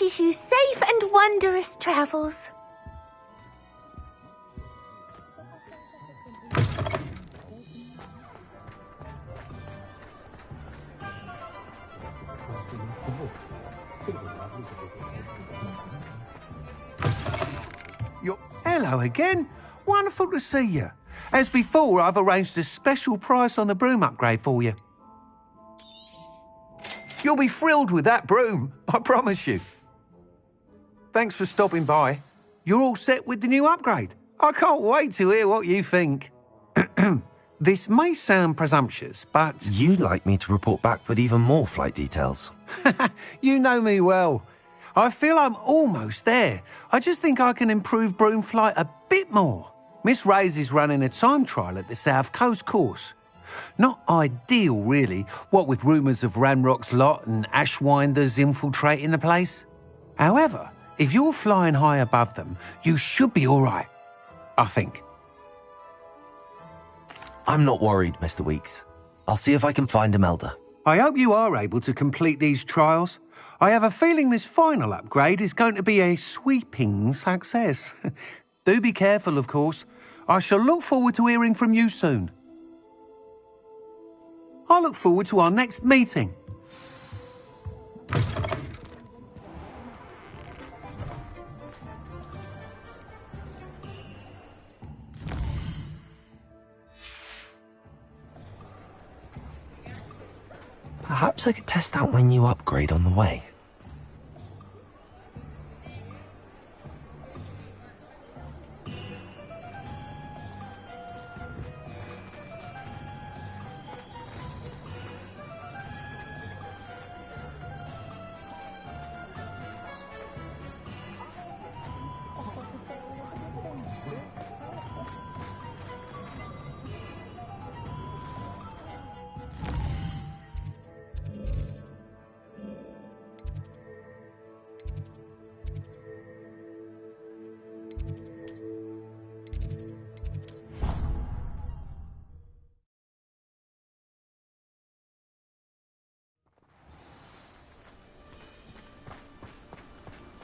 wishes you safe and wondrous travels. Hello again. Wonderful to see you. As before, I've arranged a special price on the broom upgrade for you. You'll be thrilled with that broom, I promise you. Thanks for stopping by. You're all set with the new upgrade. I can't wait to hear what you think. This may sound presumptuous, but... You'd like me to report back with even more flight details. You know me well. I feel I'm almost there. I just think I can improve broom flight a bit more. Miss Ray's is running a time trial at the South Coast course. Not ideal, really, what with rumours of Ranrock's lot and Ashwinders infiltrating the place. However, if you're flying high above them, you should be all right, I think. I'm not worried, Mr. Weeks. I'll see if I can find Imelda. I hope you are able to complete these trials. I have a feeling this final upgrade is going to be a sweeping success. Do be careful, of course. I shall look forward to hearing from you soon. I look forward to our next meeting. Perhaps I could test out my new upgrade on the way.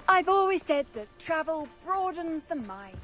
I've always said that travel broadens the mind.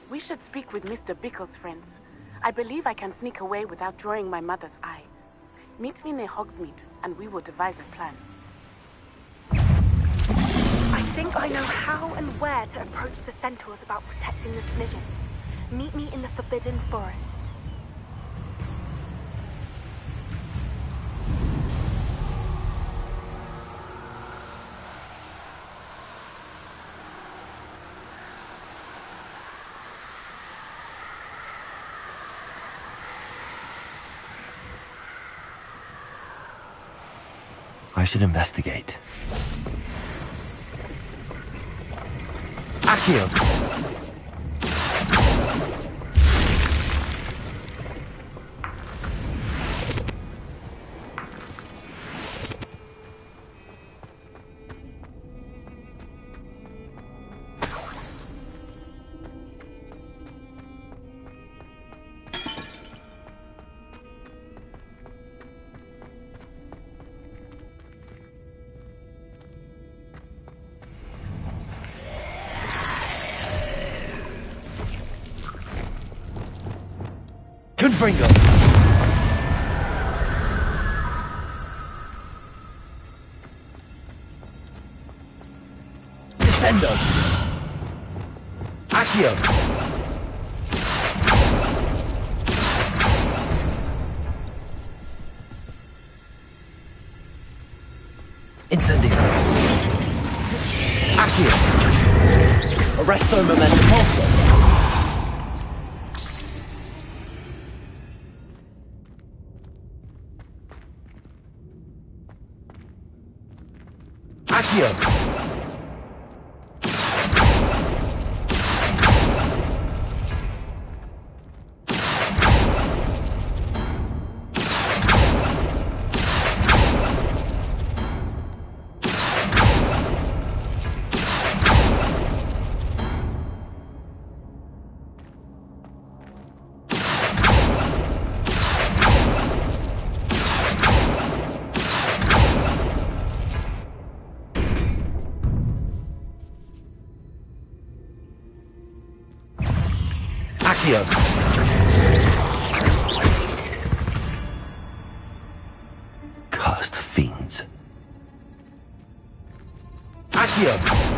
We should speak with Mr. Bickle's friends. I believe I can sneak away without drawing my mother's eye. Meet me near Hogsmeade, and we will devise a plan. I think I know how and where to approach the centaurs about protecting the Smidgens. Meet me in the Forbidden Forest. I should investigate. Accio! Confringo! Descendo! Accio! Incendio! Accio! Arresto Memento Pulso! Accio! Accio! Cursed fiends. Accio!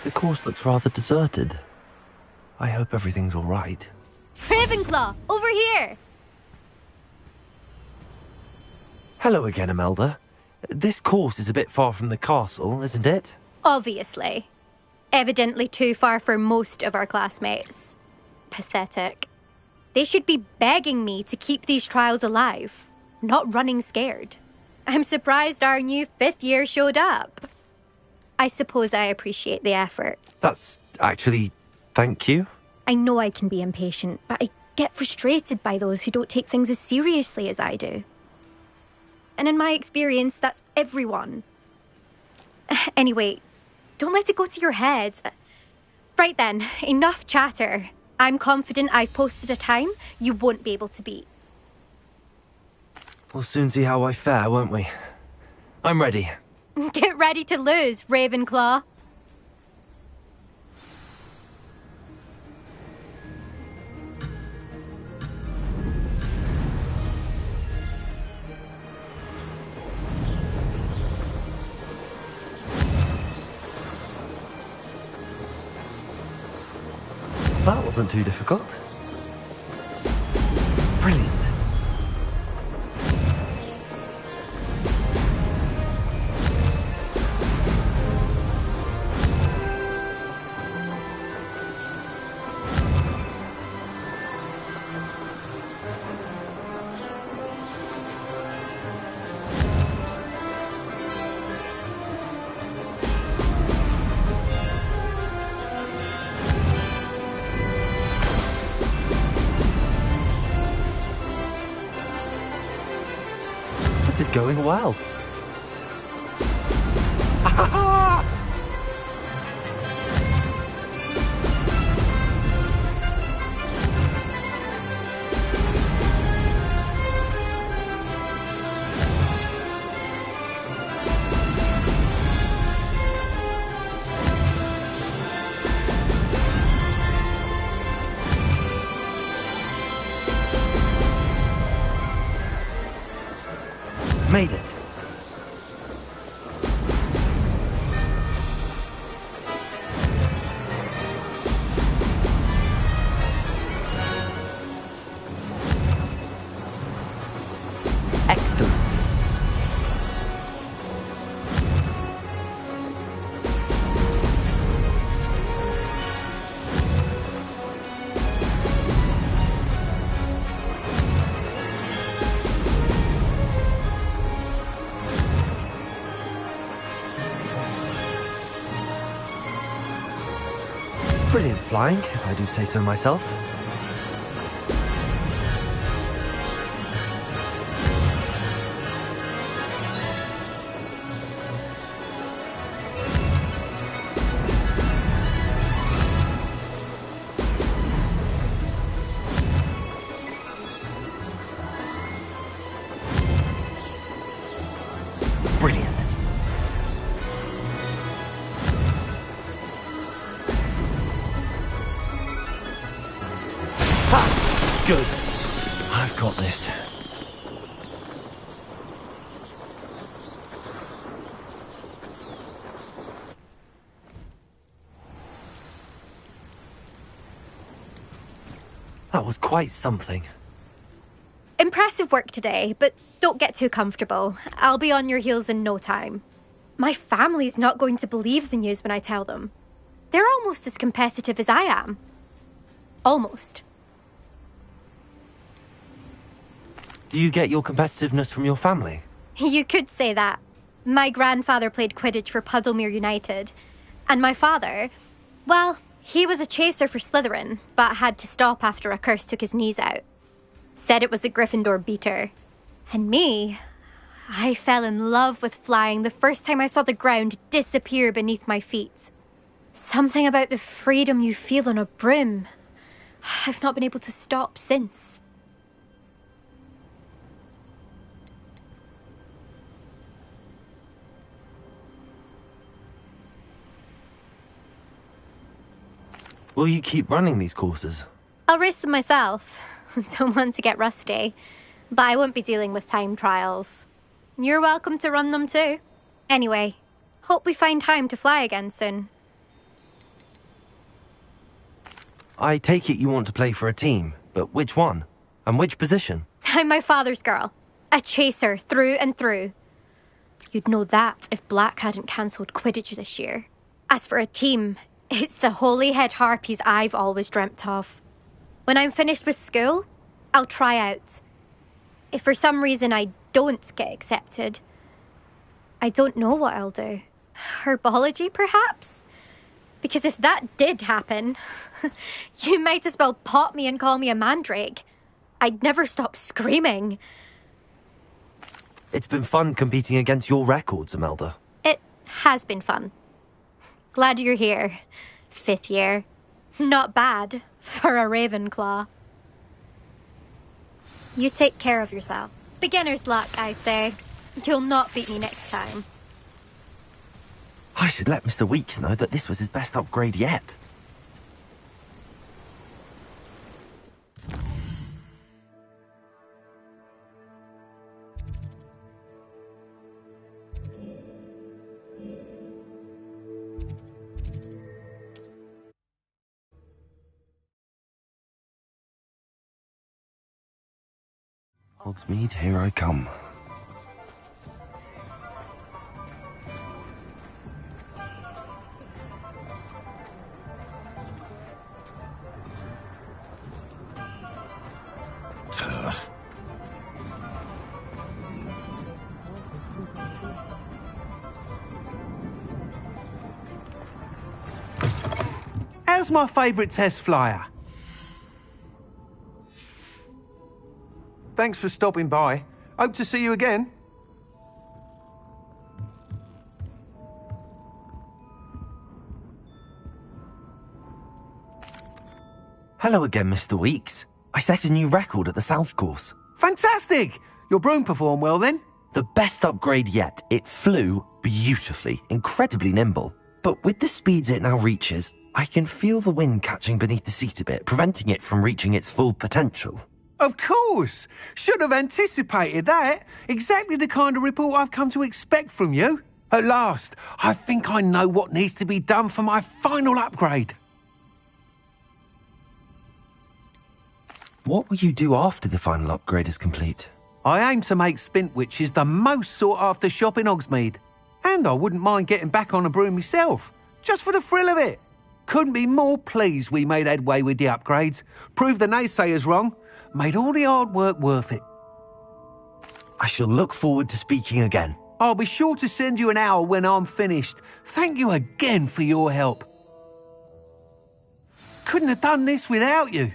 The course looks rather deserted. I hope everything's all right. Ravenclaw, over here! Hello again, Imelda. This course is a bit far from the castle, isn't it? Obviously. Evidently too far for most of our classmates. Pathetic. They should be begging me to keep these trials alive, not running scared. I'm surprised our new 5th year showed up. I suppose I appreciate the effort. That's actually... thank you. I know I can be impatient, but I get frustrated by those who don't take things as seriously as I do. And in my experience, that's everyone. Anyway, don't let it go to your head. Right then, enough chatter. I'm confident I've posted a time you won't be able to beat. We'll soon see how I fare, won't we? I'm ready. Get ready to lose, Ravenclaw. That wasn't too difficult. Brilliant. This is going well. Made it. Excellent. Brilliant flying, if I do say so myself. Brilliant. Good. I've got this. That was quite something. Impressive work today, but don't get too comfortable. I'll be on your heels in no time. My family's not going to believe the news when I tell them. They're almost as competitive as I am. Almost. Do you get your competitiveness from your family? You could say that. My grandfather played Quidditch for Puddlemere United. And my father, well, he was a chaser for Slytherin, but had to stop after a curse took his knees out. Said it was the Gryffindor beater. And me, I fell in love with flying the first time I saw the ground disappear beneath my feet. Something about the freedom you feel on a broom. I've not been able to stop since. Will you keep running these courses? I'll race them myself. Don't want to get rusty. But I won't be dealing with time trials. You're welcome to run them too. Anyway, hope we find time to fly again soon. I take it you want to play for a team, but which one? And which position? I'm my father's girl. A chaser through and through. You'd know that if Black hadn't cancelled Quidditch this year. As for a team, it's the Holyhead Harpies I've always dreamt of. When I'm finished with school, I'll try out. If for some reason I don't get accepted, I don't know what I'll do. Herbology, perhaps? Because if that did happen, you might as well pop me and call me a mandrake. I'd never stop screaming. It's been fun competing against your records, Imelda. It has been fun. Glad you're here. 5th year. Not bad for a Ravenclaw. You take care of yourself. Beginner's luck, I say. You'll not beat me next time. I should let Mr. Weeks know that this was his best upgrade yet. Hogsmeade, here I come. How's my favourite test flyer? Thanks for stopping by. Hope to see you again. Hello again, Mr. Weeks. I set a new record at the South Course. Fantastic! Your broom performed well then? The best upgrade yet. It flew beautifully, incredibly nimble. But with the speeds it now reaches, I can feel the wind catching beneath the seat a bit, preventing it from reaching its full potential. Of course! Should have anticipated that. Exactly the kind of report I've come to expect from you. At last, I think I know what needs to be done for my final upgrade. What will you do after the final upgrade is complete? I aim to make Spintwitches the most sought-after shop in Hogsmeade. And I wouldn't mind getting back on a broom myself, just for the thrill of it. Couldn't be more pleased we made headway with the upgrades, proved the naysayers wrong, made all the hard work worth it. I shall look forward to speaking again. I'll be sure to send you an owl when I'm finished. Thank you again for your help. Couldn't have done this without you.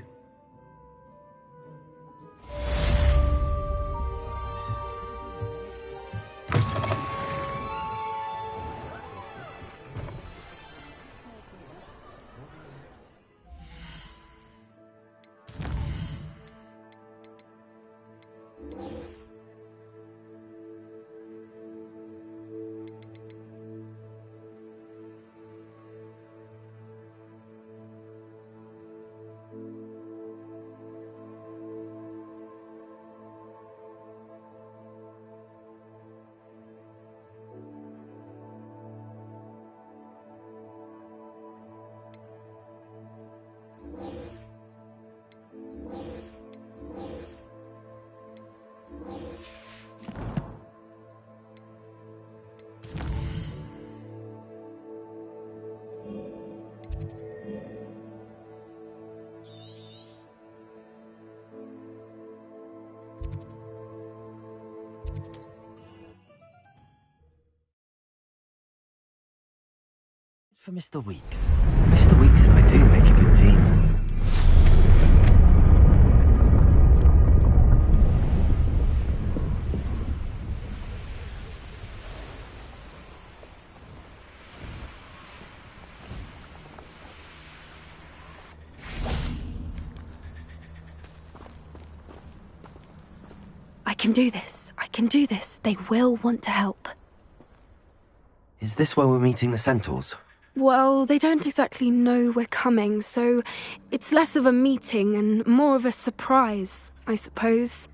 For Mr. Weeks. Mr. Weeks and I do make a good team. I can do this. I can do this. They will want to help. Is this where we're meeting the Centaurs? Well, they don't exactly know we're coming, so it's less of a meeting and more of a surprise, I suppose.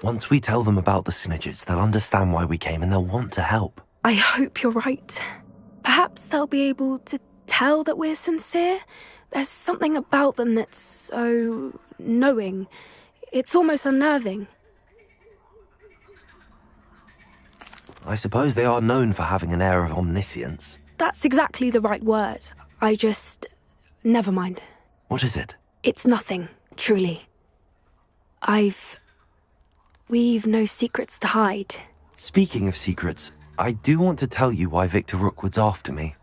Once we tell them about the Snidgets, they'll understand why we came and they'll want to help. I hope you're right. Perhaps perhaps they'll be able to tell that we're sincere. There's something about them that's so knowing. It's almost unnerving. I suppose they are known for having an air of omniscience. That's exactly the right word. Never mind. What is it? It's nothing, truly. We've no secrets to hide. Speaking of secrets, I do want to tell you why Victor Rookwood's after me.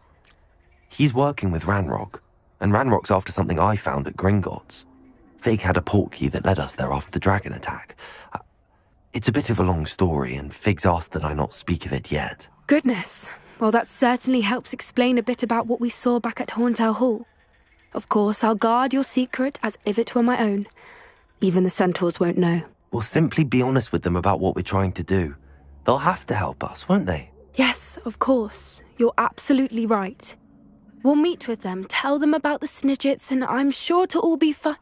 He's working with Ranrock, and Ranrock's after something I found at Gringotts. Fig had a portkey that led us there after the dragon attack. It's a bit of a long story, and Fig's asked that I not speak of it yet. Goodness. Well, that certainly helps explain a bit about what we saw back at Horntail Hall. Of course, I'll guard your secret as if it were my own. Even the centaurs won't know. We'll simply be honest with them about what we're trying to do. They'll have to help us, won't they? Yes, of course. You're absolutely right. We'll meet with them, tell them about the Snidgets, and I'm sure to all be fine.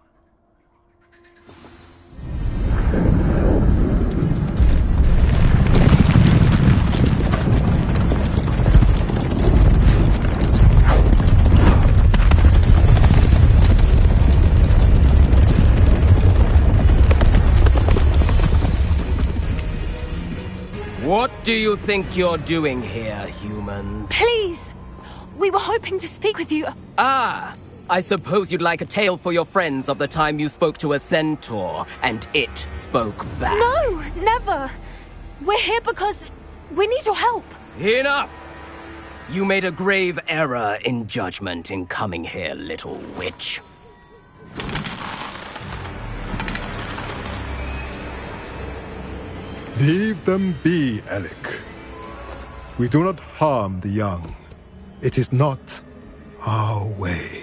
What do you think you're doing here, humans? Please! We were hoping to speak with you. Ah! I suppose you'd like a tale for your friends of the time you spoke to a centaur, and it spoke back. No, never! We're here because we need your help. Enough! You made a grave error in judgment in coming here, little witch. Leave them be, Alec. We do not harm the young. It is not our way.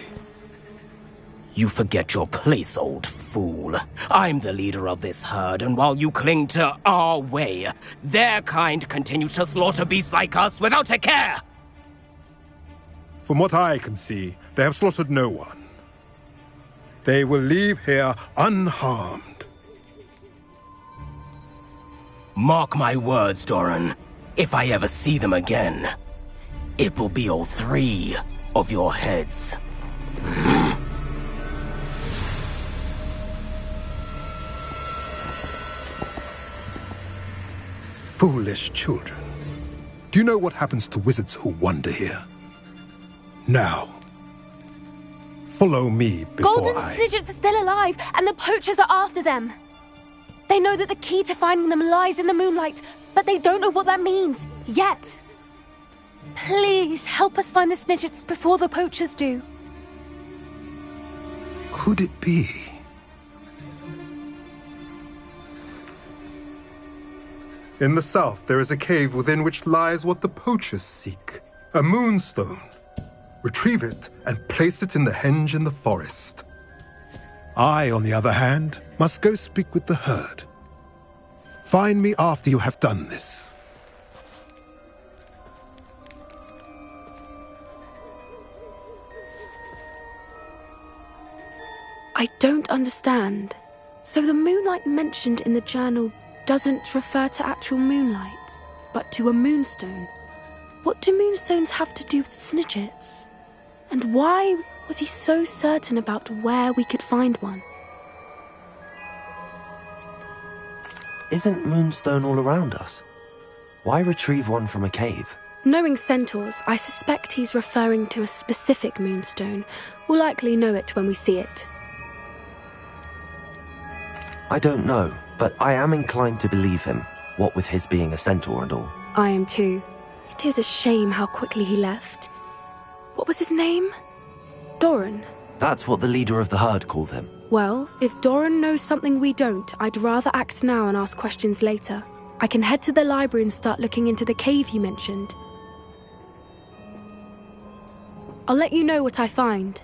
You forget your place, old fool. I'm the leader of this herd, and while you cling to our way, their kind continue to slaughter beasts like us without a care! From what I can see, they have slaughtered no one. They will leave here unharmed. Mark my words, Doran. If I ever see them again, it will be all 3 of your heads. Foolish children. Do you know what happens to wizards who wander here? Now, follow me before Golden Snidgets are still alive, and the poachers are after them. They know that the key to finding them lies in the moonlight, but they don't know what that means, yet. Please, help us find the Snidgets before the poachers do. Could it be? In the south, there is a cave within which lies what the poachers seek. A moonstone. Retrieve it and place it in the henge in the forest. I, on the other hand, must go speak with the herd. Find me after you have done this. I don't understand. So the moonlight mentioned in the journal doesn't refer to actual moonlight, but to a moonstone. What do moonstones have to do with Snidgets? And why was he so certain about where we could find one? Isn't Moonstone all around us? Why retrieve one from a cave? Knowing centaurs, I suspect he's referring to a specific moonstone. We'll likely know it when we see it. I don't know, but I am inclined to believe him, what with his being a centaur and all. I am too. It is a shame how quickly he left. What was his name? Doran. That's what the leader of the herd called him. Well, if Doran knows something we don't, I'd rather act now and ask questions later. I can head to the library and start looking into the cave you mentioned. I'll let you know what I find.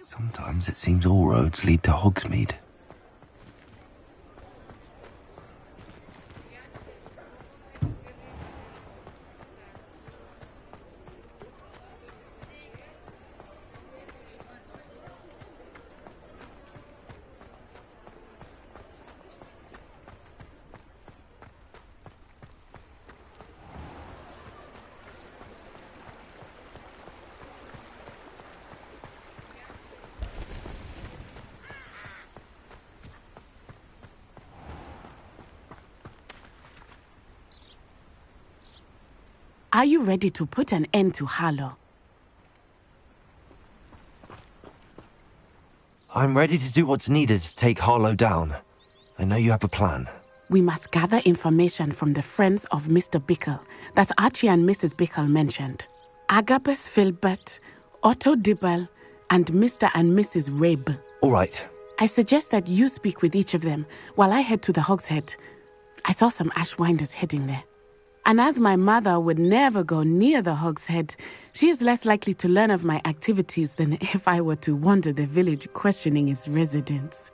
Sometimes it seems all roads lead to Hogsmeade. Are you ready to put an end to Harlow? I'm ready to do what's needed to take Harlow down. I know you have a plan. We must gather information from the friends of Mr. Bickle that Archie and Mrs. Bickle mentioned. Agabus Filbert, Otto Dibble, and Mr. and Mrs. Rabe. All right. I suggest that you speak with each of them while I head to the Hogshead. I saw some Ashwinders heading there. And as my mother would never go near the Hogshead, she is less likely to learn of my activities than if I were to wander the village questioning its residents.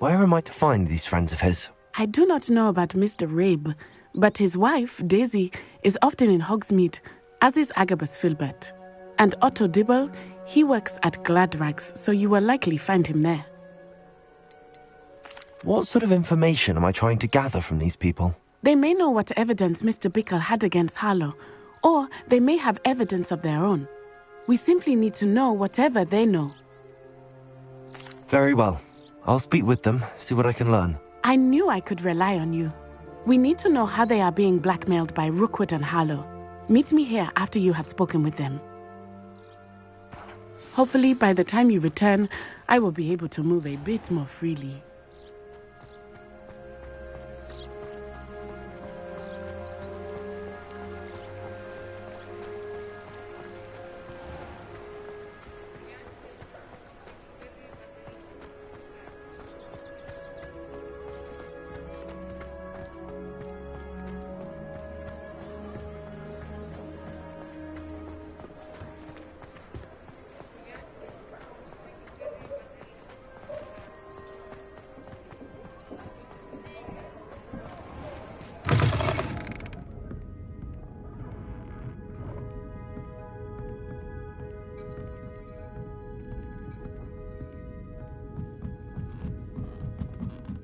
Where am I to find these friends of his? I do not know about Mr. Rabe, but his wife, Daisy, is often in Hogsmeade, as is Agabus Filbert. And Otto Dibble, he works at Gladrags, so you will likely find him there. What sort of information am I trying to gather from these people? They may know what evidence Mr. Bickle had against Harlow, or they may have evidence of their own. We simply need to know whatever they know. Very well. I'll speak with them, see what I can learn. I knew I could rely on you. We need to know how they are being blackmailed by Rookwood and Harlow. Meet me here after you have spoken with them. Hopefully, by the time you return, I will be able to move a bit more freely.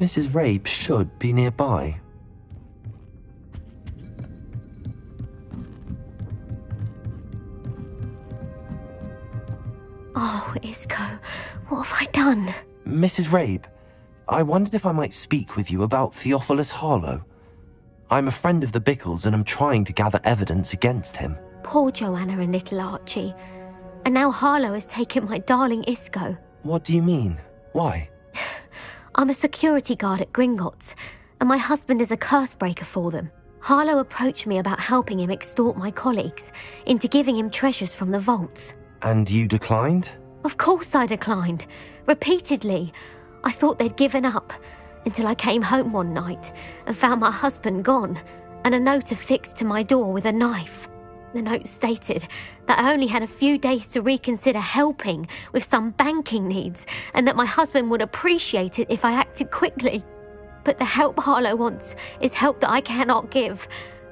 Mrs. Rabe should be nearby. Oh, Isco, what have I done? Mrs. Rabe, I wondered if I might speak with you about Theophilus Harlow. I'm a friend of the Bickles and I'm trying to gather evidence against him. Poor Joanna and little Archie. And now Harlow has taken my darling Isco. What do you mean? Why? I'm a security guard at Gringotts, and my husband is a curse breaker for them. Harlow approached me about helping him extort my colleagues into giving him treasures from the vaults. And you declined? Of course I declined. Repeatedly. I thought they'd given up, until I came home one night and found my husband gone, and a note affixed to my door with a knife. The note stated that I only had a few days to reconsider helping with some banking needs, and that my husband would appreciate it if I acted quickly. But the help Harlow wants is help that I cannot give,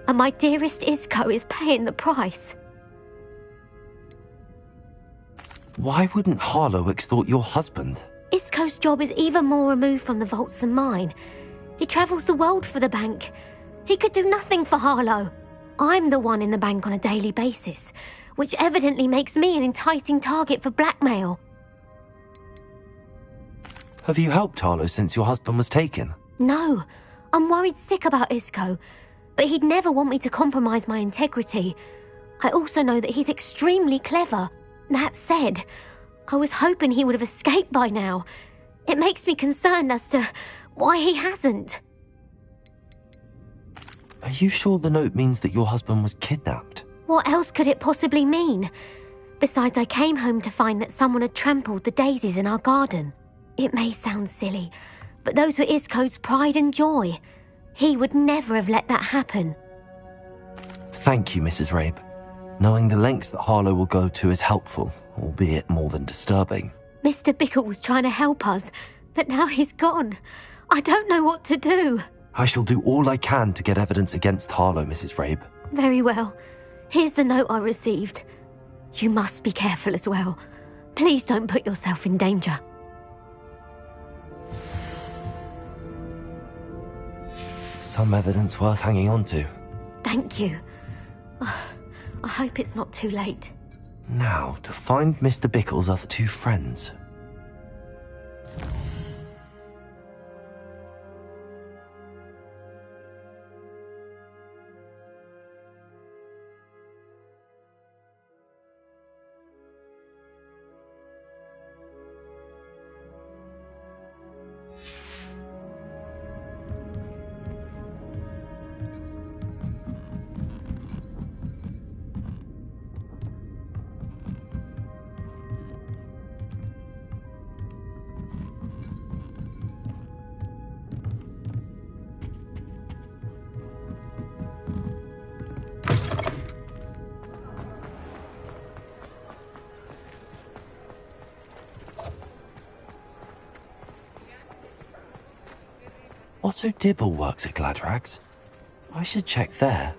and my dearest Isco is paying the price. Why wouldn't Harlow extort your husband? Isco's job is even more removed from the vaults than mine. He travels the world for the bank. He could do nothing for Harlow. I'm the one in the bank on a daily basis, which evidently makes me an enticing target for blackmail. Have you helped Harlow since your husband was taken? No, I'm worried sick about Isco, but he'd never want me to compromise my integrity. I also know that he's extremely clever. That said, I was hoping he would have escaped by now. It makes me concerned as to why he hasn't. Are you sure the note means that your husband was kidnapped? What else could it possibly mean? Besides, I came home to find that someone had trampled the daisies in our garden. It may sound silly, but those were Isco's pride and joy. He would never have let that happen. Thank you, Mrs. Rabe. Knowing the lengths that Harlow will go to is helpful, albeit more than disturbing. Mr. Bickle was trying to help us, but now he's gone. I don't know what to do. I shall do all I can to get evidence against Harlow, Mrs. Rabe. Very well. Here's the note I received. You must be careful as well. Please don't put yourself in danger. Some evidence worth hanging on to. Thank you. I hope it's not too late. Now, to find Mr. Bickle's other two friends. Otto Dibble works at Gladrags. I should check there.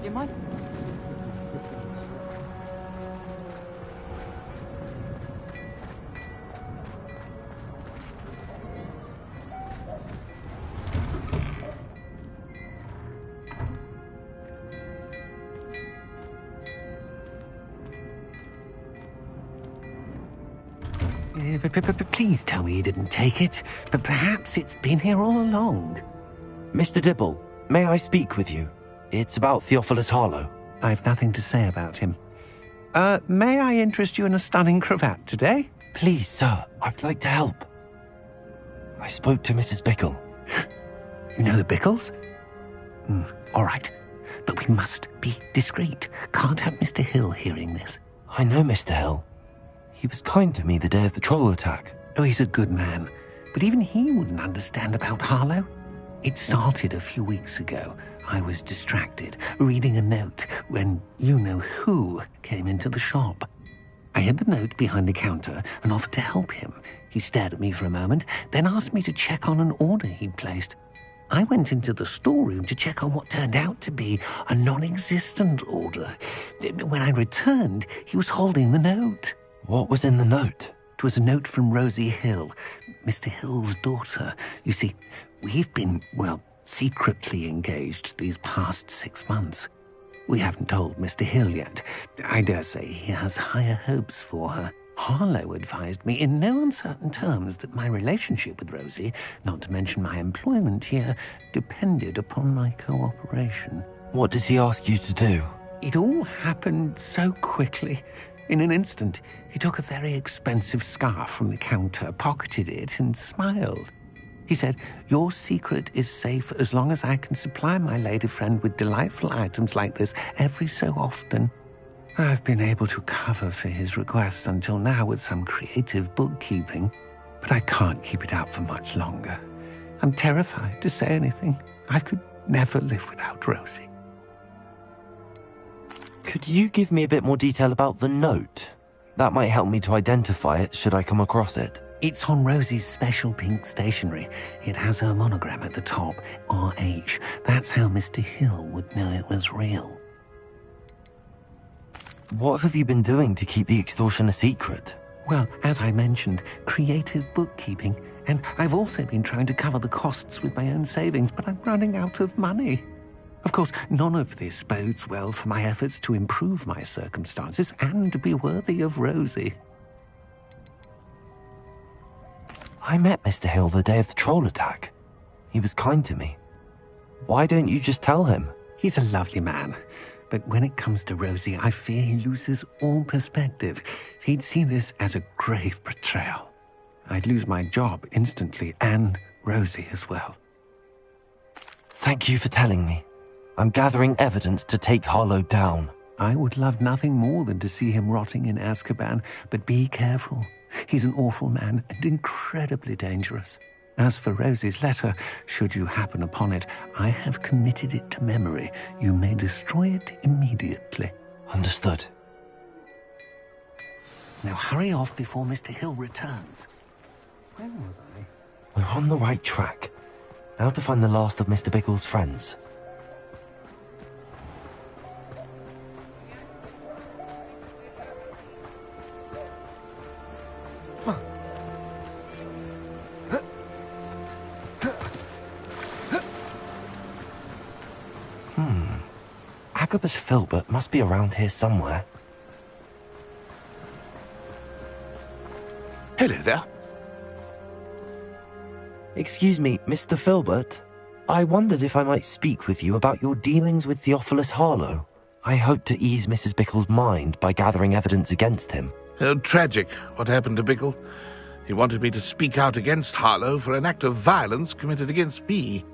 You might. Please tell me you didn't take it. But perhaps it's been here all along. Mr. Dibble, may I speak with you? It's about Theophilus Harlow. I've nothing to say about him. May I interest you in a stunning cravat today? Please, sir, I'd like to help. I spoke to Mrs. Bickle. You know the Bickles? All right. But we must be discreet. Can't have Mr. Hill hearing this. I know Mr. Hill. He was kind to me the day of the troll attack. Oh, he's a good man. But even he wouldn't understand about Harlow. It started a few weeks ago. I was distracted, reading a note, when you-know-who came into the shop. I hid the note behind the counter and offered to help him. He stared at me for a moment, then asked me to check on an order he'd placed. I went into the storeroom to check on what turned out to be a non-existent order. When I returned, he was holding the note. What was in the note? It was a note from Rosie Hill, Mr. Hill's daughter. You see, we've been, secretly engaged these past 6 months. We haven't told Mr. Hill yet. I dare say he has higher hopes for her. Harlow advised me in no uncertain terms that my relationship with Rosie, not to mention my employment here, depended upon my cooperation. What did he ask you to do? It all happened so quickly. In an instant, he took a very expensive scarf from the counter, pocketed it, and smiled. He said, "Your secret is safe as long as I can supply my lady friend with delightful items like this every so often." I've been able to cover for his requests until now with some creative bookkeeping, but I can't keep it up for much longer. I'm terrified to say anything. I could never live without Rosie. Could you give me a bit more detail about the note? That might help me to identify it should I come across it. It's on Rosie's special pink stationery. It has her monogram at the top, RH. That's how Mr. Hill would know it was real. What have you been doing to keep the extortion a secret? Well, as I mentioned, creative bookkeeping. And I've also been trying to cover the costs with my own savings, but I'm running out of money. Of course, none of this bodes well for my efforts to improve my circumstances and to be worthy of Rosie. I met Mr. Hill the day of the troll attack. He was kind to me. Why don't you just tell him? He's a lovely man. But when it comes to Rosie, I fear he loses all perspective. He'd see this as a grave betrayal. I'd lose my job instantly, and Rosie as well. Thank you for telling me. I'm gathering evidence to take Harlow down. I would love nothing more than to see him rotting in Azkaban, but be careful. He's an awful man and incredibly dangerous. As for Rosie's letter, should you happen upon it, I have committed it to memory. You may destroy it immediately. Understood. Now hurry off before Mr. Hill returns. Where was I? We're on the right track. Now to find the last of Mr. Bickle's friends. Agabus Filbert must be around here somewhere. Hello there. Excuse me, Mr. Filbert. I wondered if I might speak with you about your dealings with Theophilus Harlow. I hope to ease Mrs. Bickle's mind by gathering evidence against him. Oh, tragic what happened to Bickle. He wanted me to speak out against Harlow for an act of violence committed against me.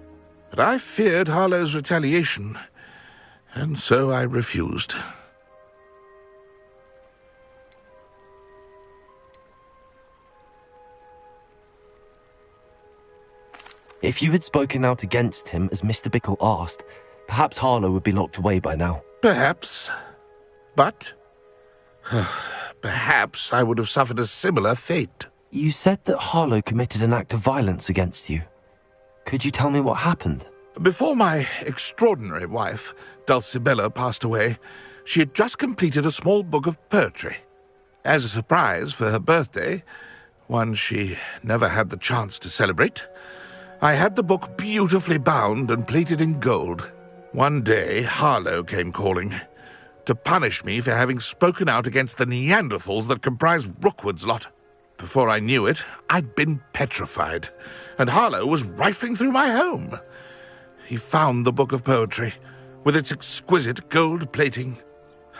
But I feared Harlow's retaliation, and so I refused. If you had spoken out against him as Mr. Bickle asked, perhaps Harlow would be locked away by now. Perhaps. But perhaps I would have suffered a similar fate. You said that Harlow committed an act of violence against you. Could you tell me what happened? Before my extraordinary wife, Dulcibella, passed away, she had just completed a small book of poetry. As a surprise for her birthday, one she never had the chance to celebrate, I had the book beautifully bound and plated in gold. One day, Harlow came calling to punish me for having spoken out against the Neanderthals that comprise Rookwood's lot. Before I knew it, I'd been petrified, and Harlow was rifling through my home. He found the book of poetry, with its exquisite gold plating.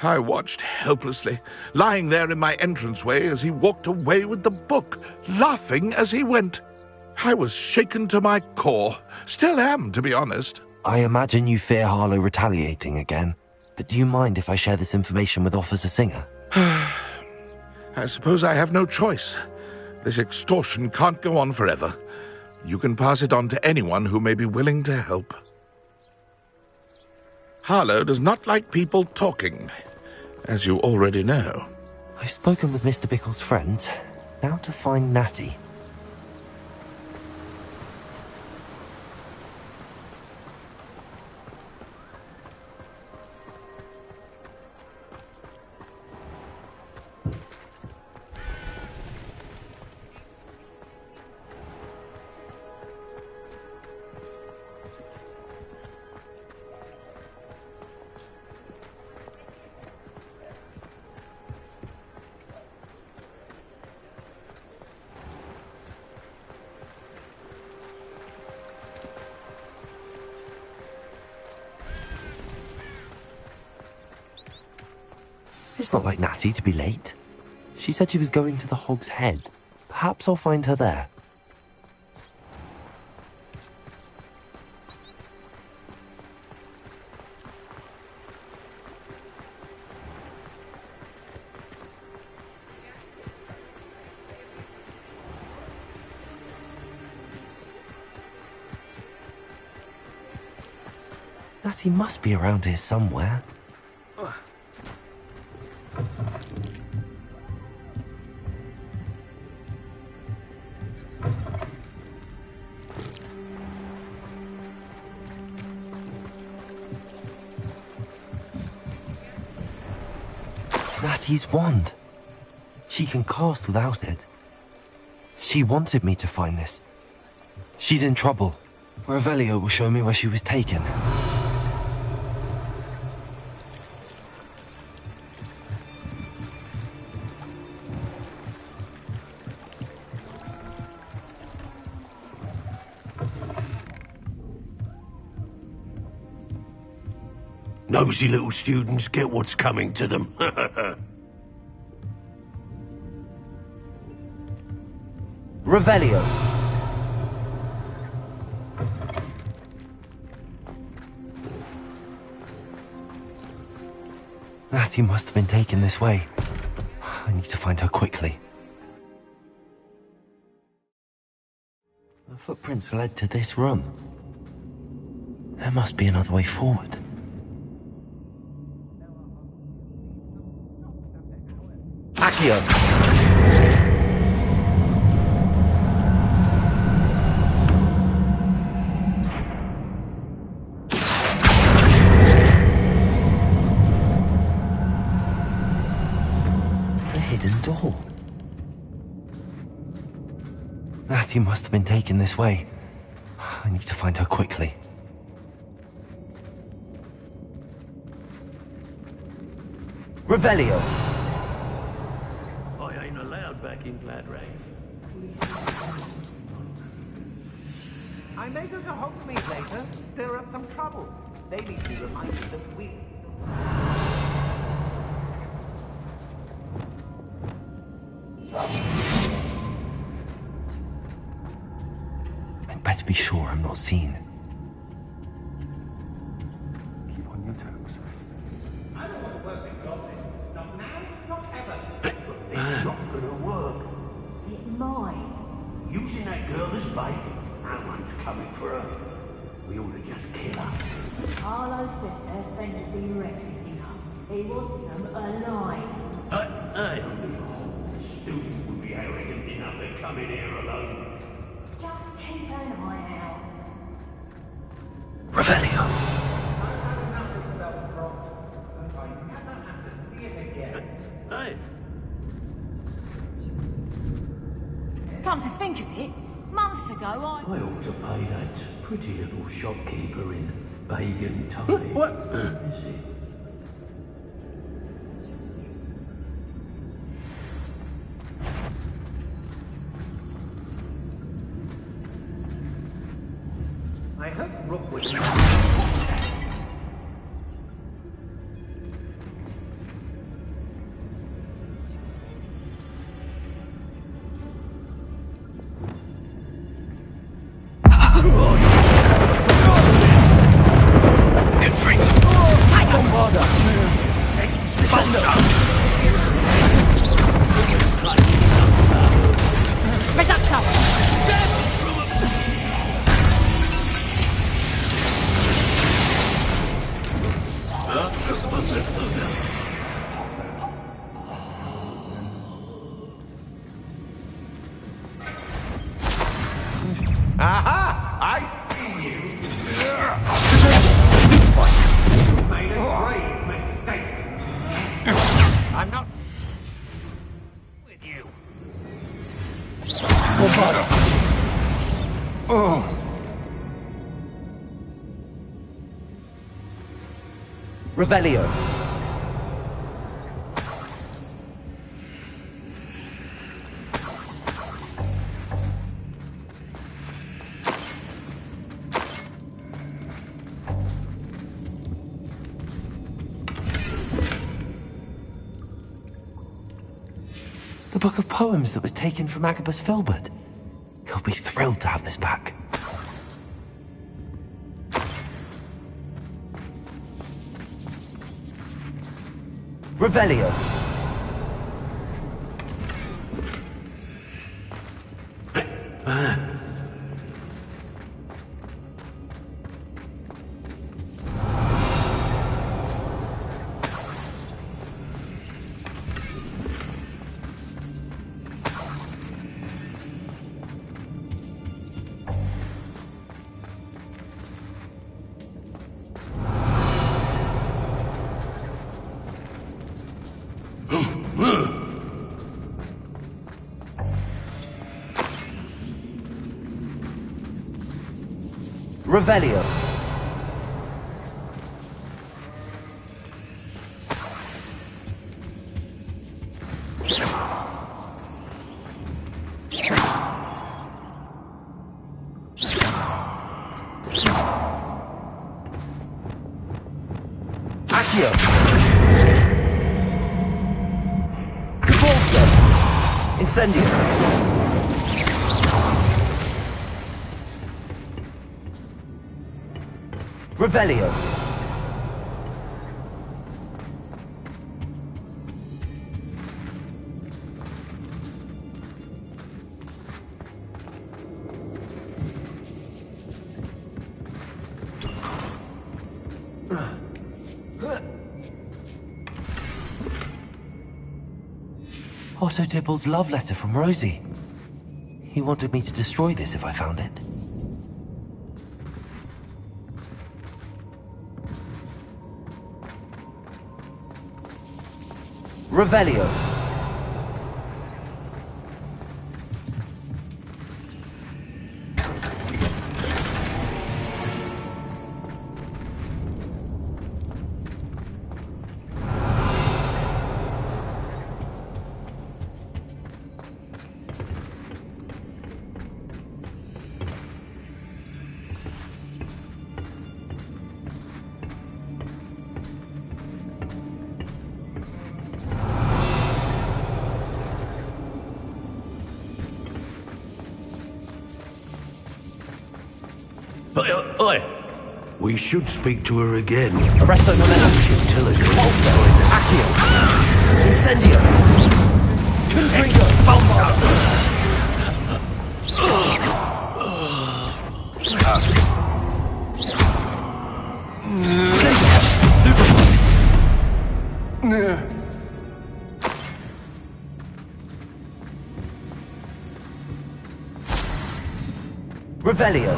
I watched helplessly, lying there in my entranceway as he walked away with the book, laughing as he went. I was shaken to my core. Still am, to be honest. I imagine you fear Harlow retaliating again, but do you mind if I share this information with Officer Singer? I suppose I have no choice. This extortion can't go on forever. You can pass it on to anyone who may be willing to help. Harlow does not like people talking, as you already know. I've spoken with Mr. Bickle's friends. Now to find Natty. It's not like Natty to be late. She said she was going to the Hog's Head. Perhaps I'll find her there. Natty must be around here somewhere. Natty's wand. She can cast without it. She wanted me to find this. She's in trouble. Revelio will show me where she was taken. Nosy little students get what's coming to them. Revelio. Natty must have been taken this way. I need to find her quickly. The footprints led to this room. There must be another way forward. Accio! A hidden door. Natty must have been taken this way. I need to find her quickly. Revelio! I ain't allowed back in Glad Rags. I may go to Hogsmeade later. Stir up some trouble. They need to be reminded that we... I'd better be sure I'm not seen. Keep on your toes. I don't want to work with goblins. Not now, not ever. It's not gonna work. It might. Using that girl as bait, no one's coming for her. We ought to just kill her. Arlo says her friend would be reckless enough. He wants them alive. I only hope the student would be arrogant enough to come in here alone. Just keep an eye out. Revelio! Hey, Come to think of it, months ago I ought to pay that pretty little shopkeeper in Bagan Tide. What? Is it? I hope Rookwood... Aha! I see you! You made a grave mistake. I'm not... with you. Revelio! The book of poems that was taken from Agabus Filbert. He'll be thrilled to have this back. Revelio! Revelio! Accio! Convulso! Incendio! Revelio! Otto Dibble's love letter from Rosie. He wanted me to destroy this if I found it. Revelio. Oi! We should speak to her again. Arresto Futility. Accio. Incendio. Confringo. Revelio.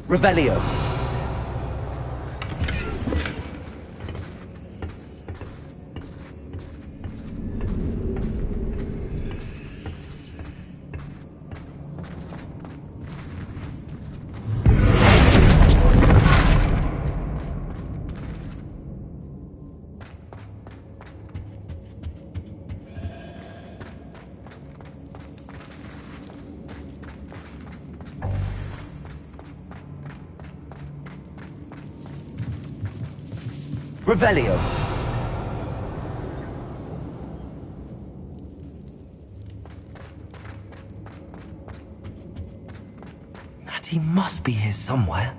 Revelio. Revelio. Natty must be here somewhere.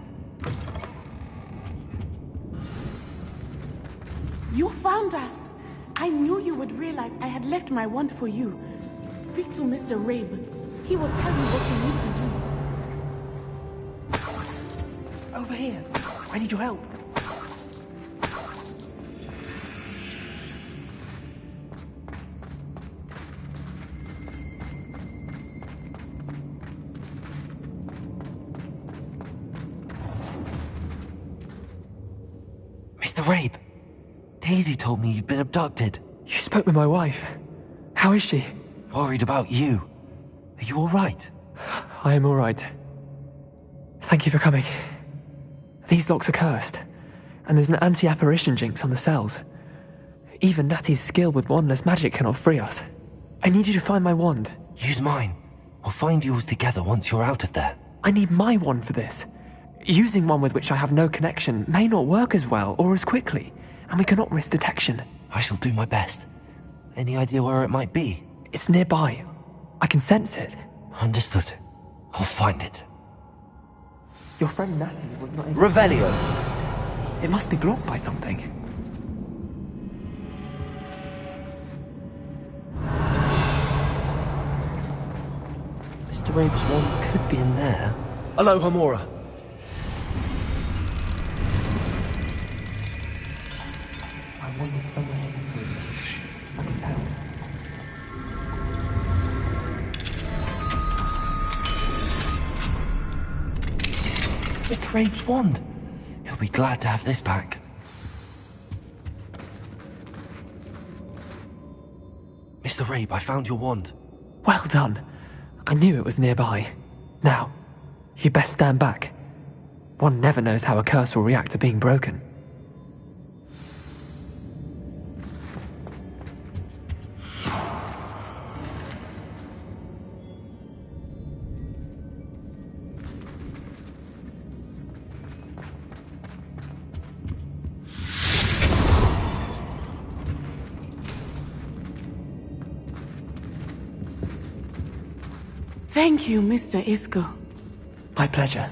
You found us! I knew you would realize I had left my wand for you. Speak to Mr. Rabe. He will tell you what you need to do. Over here. I need your help. Mr. Rabe, Daisy told me you'd been abducted. You spoke with my wife. How is she? Worried about you. Are you all right? I am all right. Thank you for coming. These locks are cursed, and there's an anti-apparition jinx on the cells. Even Natty's skill with wandless magic cannot free us. I need you to find my wand. Use mine. We'll find yours together once you're out of there. I need my wand for this. Using one with which I have no connection may not work as well or as quickly, and we cannot risk detection. I shall do my best. Any idea where it might be? It's nearby. I can sense it. Understood. I'll find it. Your friend Natty was not able Revelio. It must be blocked by something. Mr. Rabe's wand could be in there. Hello, Hamora. I wonder somewhere in this room. I can tell. Mr. Rabe's wand. He'll be glad to have this back. Mr. Rabe, I found your wand. Well done. I knew it was nearby. Now, you best stand back. One never knows how a curse will react to being broken. Thank you, Mr. Isco. My pleasure.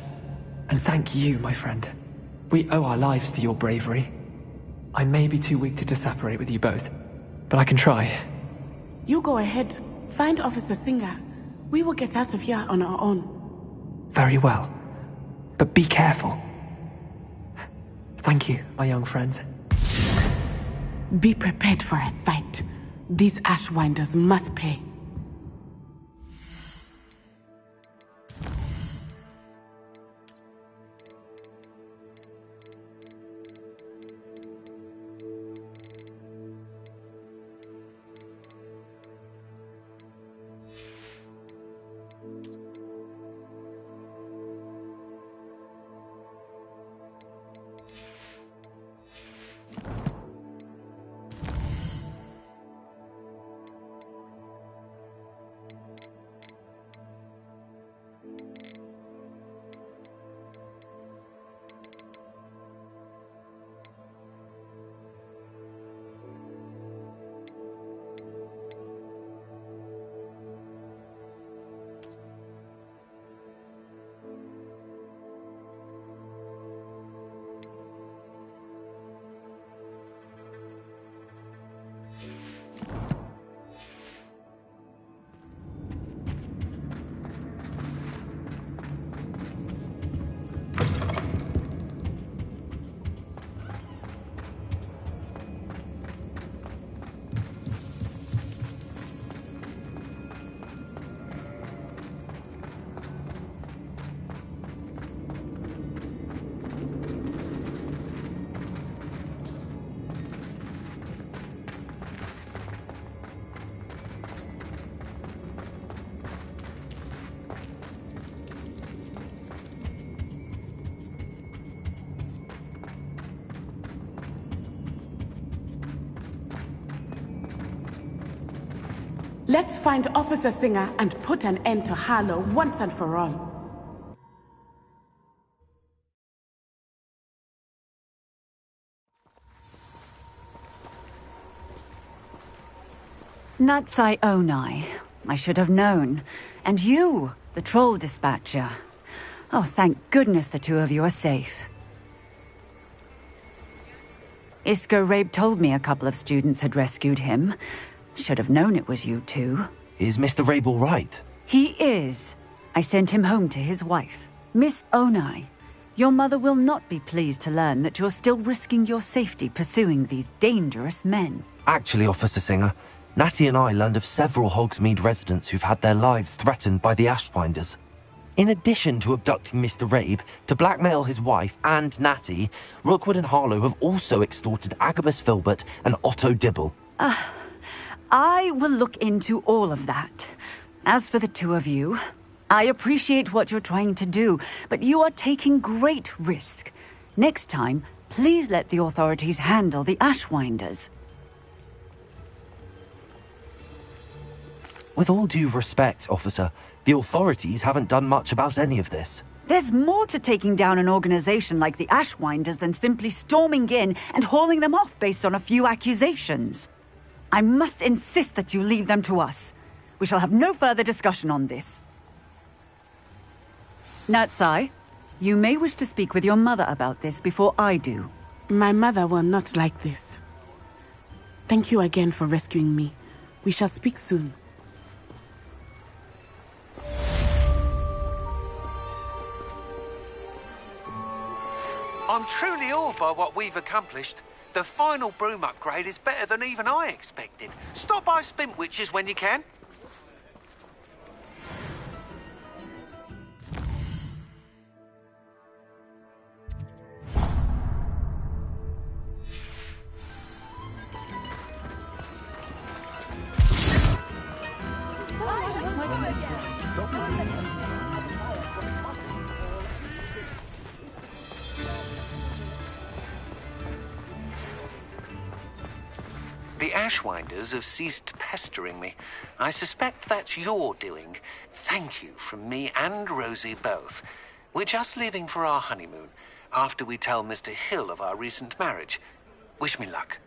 And thank you, my friend. We owe our lives to your bravery. I may be too weak to disapparate with you both, but I can try. You go ahead. Find Officer Singer. We will get out of here on our own. Very well. But be careful. Thank you, my young friends. Be prepared for a fight. These Ashwinders must pay. Let's find Officer Singer and put an end to Harlow once and for all. Natsai Onai. I should have known. And you, the troll dispatcher. Oh, thank goodness the two of you are safe. Isco Rabe told me a couple of students had rescued him. Should have known it was you two. Is Mr. Rabe all right? He is. I sent him home to his wife. Miss Onai, your mother will not be pleased to learn that you're still risking your safety pursuing these dangerous men. Actually, Officer Singer, Natty and I learned of several Hogsmeade residents who've had their lives threatened by the Ashwinders. In addition to abducting Mr. Rabe to blackmail his wife and Natty, Rookwood and Harlow have also extorted Agabus Filbert and Otto Dibble. I will look into all of that. As for the two of you, I appreciate what you're trying to do, but you are taking great risk. Next time, please let the authorities handle the Ashwinders. With all due respect, officer, the authorities haven't done much about any of this. There's more to taking down an organization like the Ashwinders than simply storming in and hauling them off based on a few accusations. I must insist that you leave them to us. We shall have no further discussion on this. Natsai, you may wish to speak with your mother about this before I do. My mother will not like this. Thank you again for rescuing me. We shall speak soon. I'm truly awed by what we've accomplished. The final broom upgrade is better than even I expected. Stop by Spintwitches when you can. The Ashwinders have ceased pestering me. I suspect that's your doing. Thank you from me and Rosie both. We're just leaving for our honeymoon, after we tell Mr. Hill of our recent marriage. Wish me luck.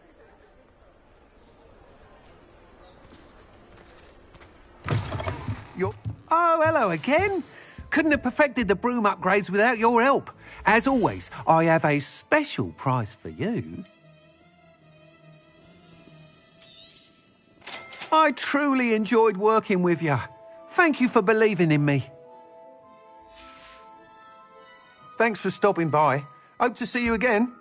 Oh, hello again. Couldn't have perfected the broom upgrades without your help. As always, I have a special price for you. I truly enjoyed working with you. Thank you for believing in me. Thanks for stopping by. Hope to see you again.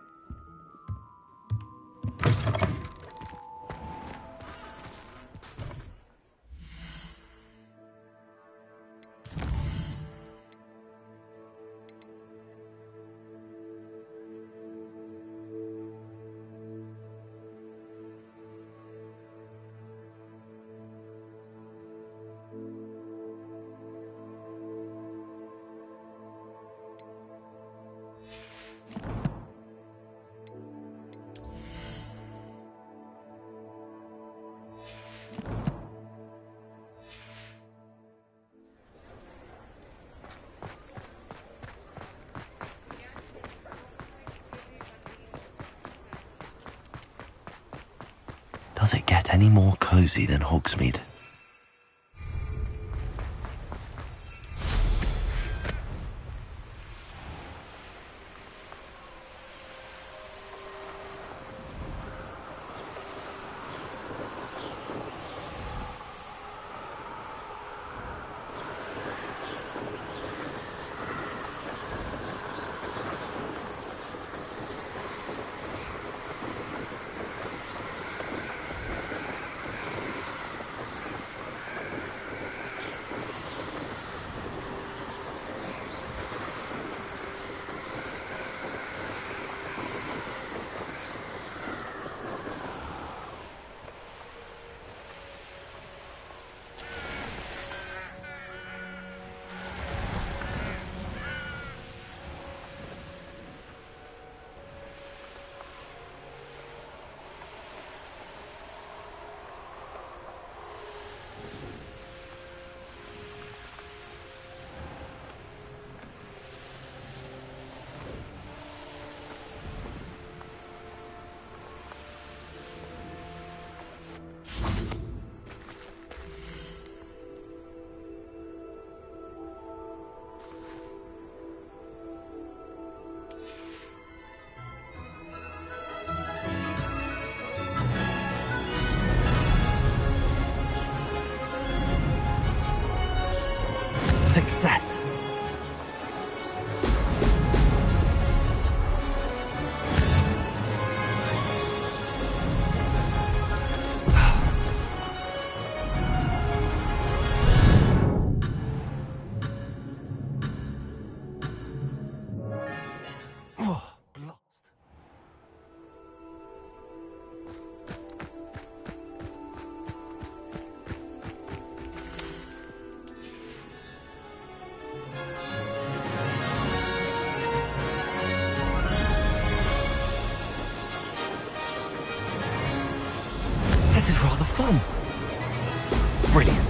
Does it get any more cosy than Hogsmeade? Success. This is rather fun. Brilliant.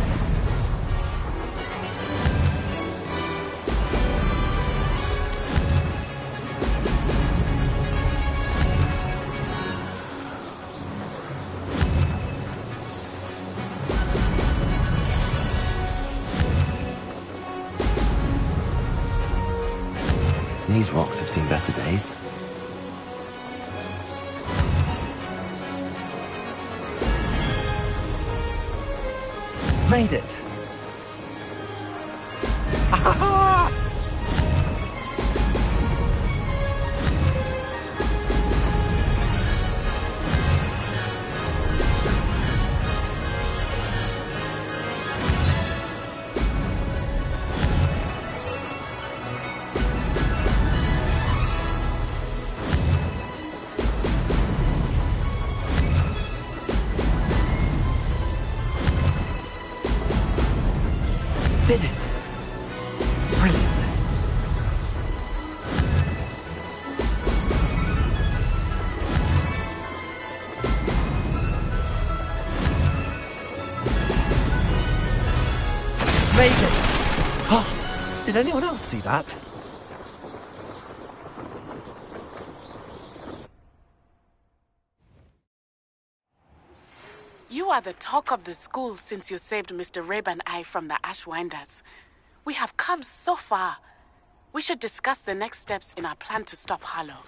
These rocks have seen better days. Made it! Did it! Brilliant! Made it! Oh, did anyone else see that? You are the talk of the school since you saved Mr. Rabe and I from the Ashwinders. We have come so far. We should discuss the next steps in our plan to stop Harlow.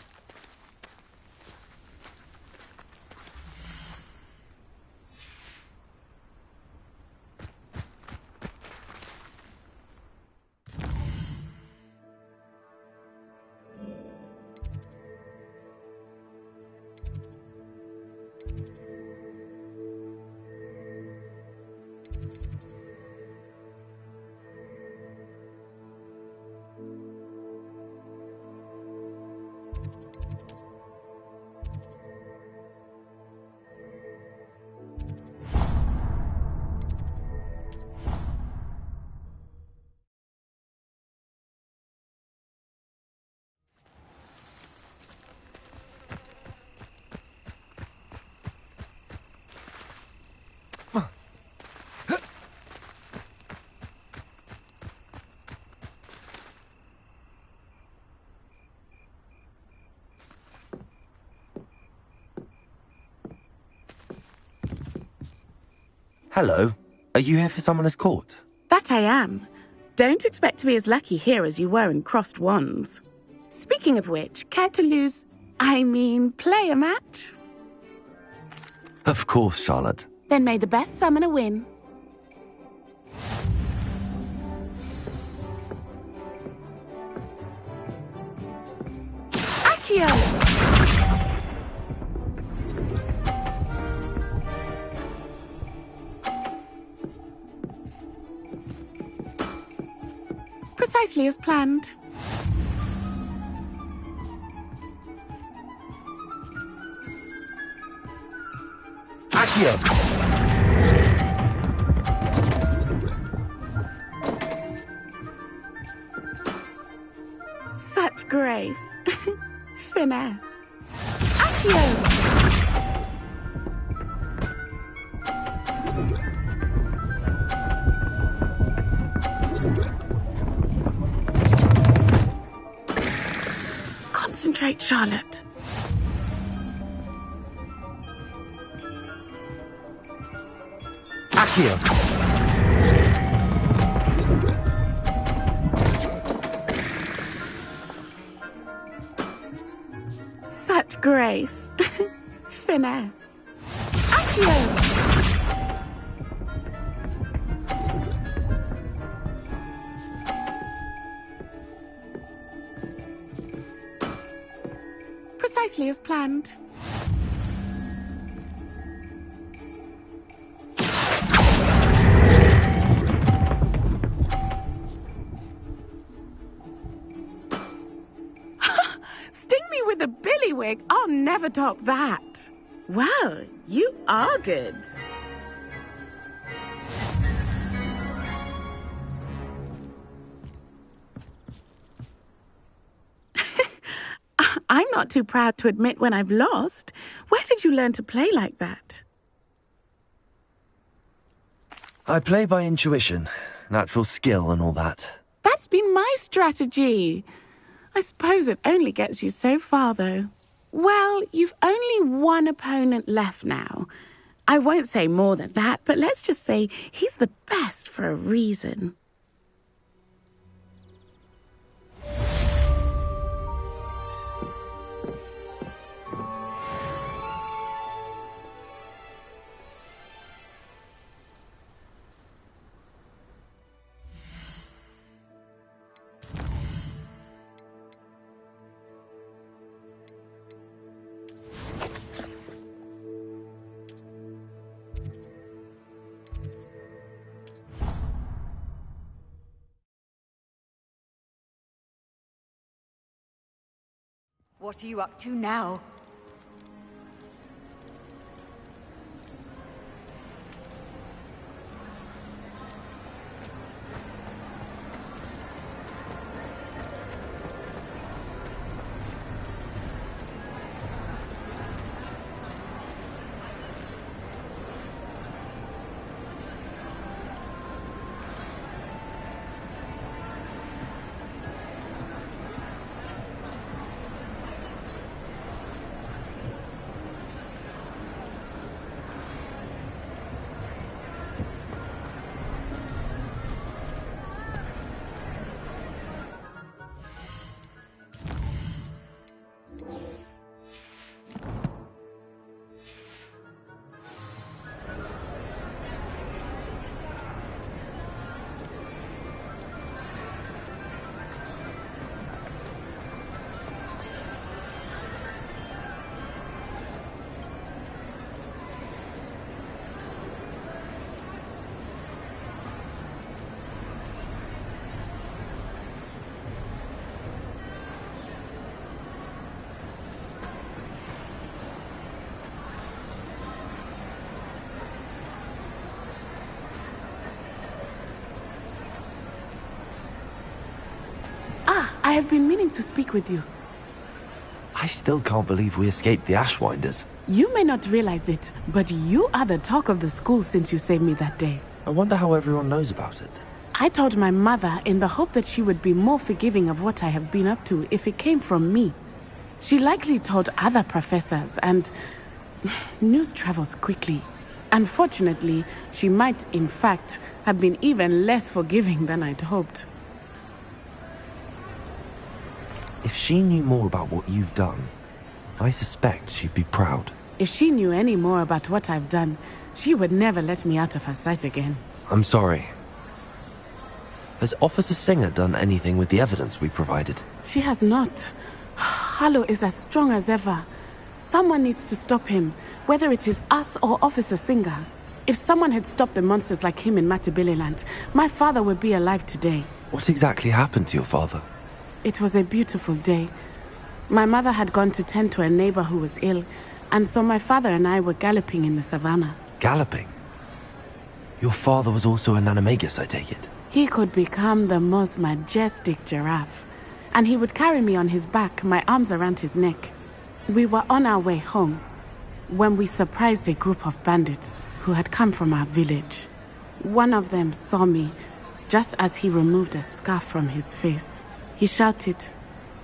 Hello. Are you here for Summoner's Court? That I am. Don't expect to be as lucky here as you were in Crossed Wands. Speaking of which, care to play a match? Of course, Charlotte. Then may the best summoner win. Accio! Precisely as planned. Accio! Such grace. Finesse. Accio! Concentrate, Charlotte. Accio! Such grace. Finesse. Accio! Precisely as planned. Sting me with a billywig? I'll never top that. Well, you are good. I'm not too proud to admit when I've lost. Where did you learn to play like that? I play by intuition, natural skill and all that. That's been my strategy. I suppose it only gets you so far, though. Well, you've only one opponent left now. I won't say more than that, but let's just say he's the best for a reason. What are you up to now? I have been meaning to speak with you. I still can't believe we escaped the Ashwinders. You may not realize it, but you are the talk of the school since you saved me that day. I wonder how everyone knows about it. I told my mother in the hope that she would be more forgiving of what I have been up to if it came from me. She likely told other professors, and news travels quickly. Unfortunately, she might, in fact, have been even less forgiving than I'd hoped. If she knew more about what you've done, I suspect she'd be proud. If she knew any more about what I've done, she would never let me out of her sight again. I'm sorry. Has Officer Singer done anything with the evidence we provided? She has not. Harlow is as strong as ever. Someone needs to stop him, whether it is us or Officer Singer. If someone had stopped the monsters like him in Matabeleland, my father would be alive today. What exactly happened to your father? It was a beautiful day. My mother had gone to tend to a neighbor who was ill, and so my father and I were galloping in the savannah. Galloping? Your father was also an animagus, I take it? He could become the most majestic giraffe, and he would carry me on his back, my arms around his neck. We were on our way home when we surprised a group of bandits who had come from our village. One of them saw me just as he removed a scarf from his face. He shouted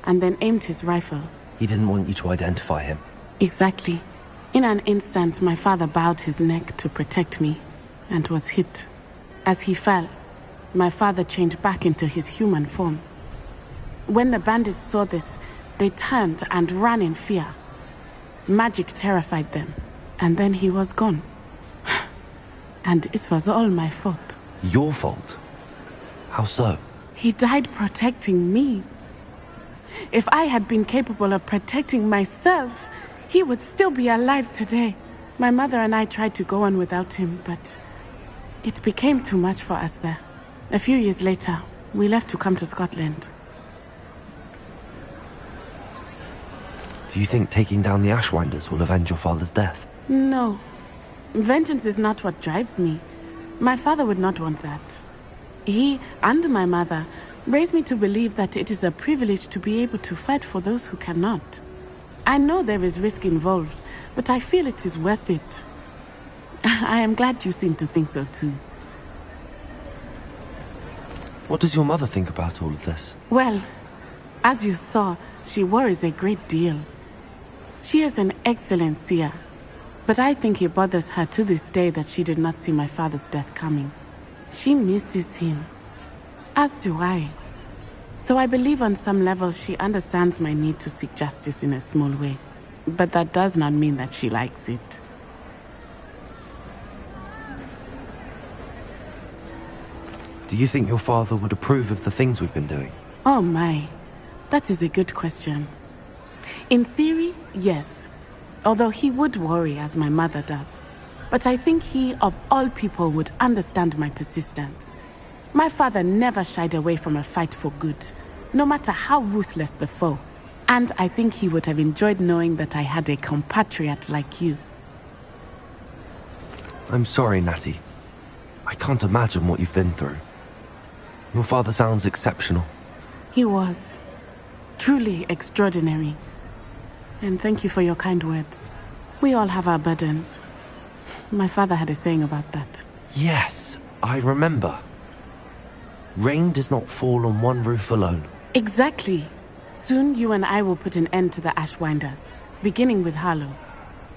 and then aimed his rifle. He didn't want you to identify him. Exactly. In an instant, my father bowed his neck to protect me and was hit. As he fell, my father changed back into his human form. When the bandits saw this, they turned and ran in fear. Magic terrified them, and then he was gone. And it was all my fault. Your fault? How so? He died protecting me. If I had been capable of protecting myself, he would still be alive today. My mother and I tried to go on without him, but it became too much for us there. A few years later, we left to come to Scotland. Do you think taking down the Ashwinders will avenge your father's death? No. Vengeance is not what drives me. My father would not want that. He and my mother raised me to believe that it is a privilege to be able to fight for those who cannot. I know there is risk involved, but I feel it is worth it. I am glad you seem to think so too. What does your mother think about all of this? Well, as you saw, she worries a great deal. She is an excellent seer, but I think it bothers her to this day that she did not see my father's death coming. She misses him, as do I. So I believe on some level she understands my need to seek justice in a small way. But that does not mean that she likes it. Do you think your father would approve of the things we've been doing? Oh my, that is a good question. In theory, yes. Although he would worry as my mother does. But I think he, of all people, would understand my persistence. My father never shied away from a fight for good, no matter how ruthless the foe. And I think he would have enjoyed knowing that I had a compatriot like you. I'm sorry, Natty. I can't imagine what you've been through. Your father sounds exceptional. He was. Truly extraordinary. And thank you for your kind words. We all have our burdens. My father had a saying about that. Yes, I remember. Rain does not fall on one roof alone. Exactly. Soon you and I will put an end to the Ashwinders, beginning with Harlow.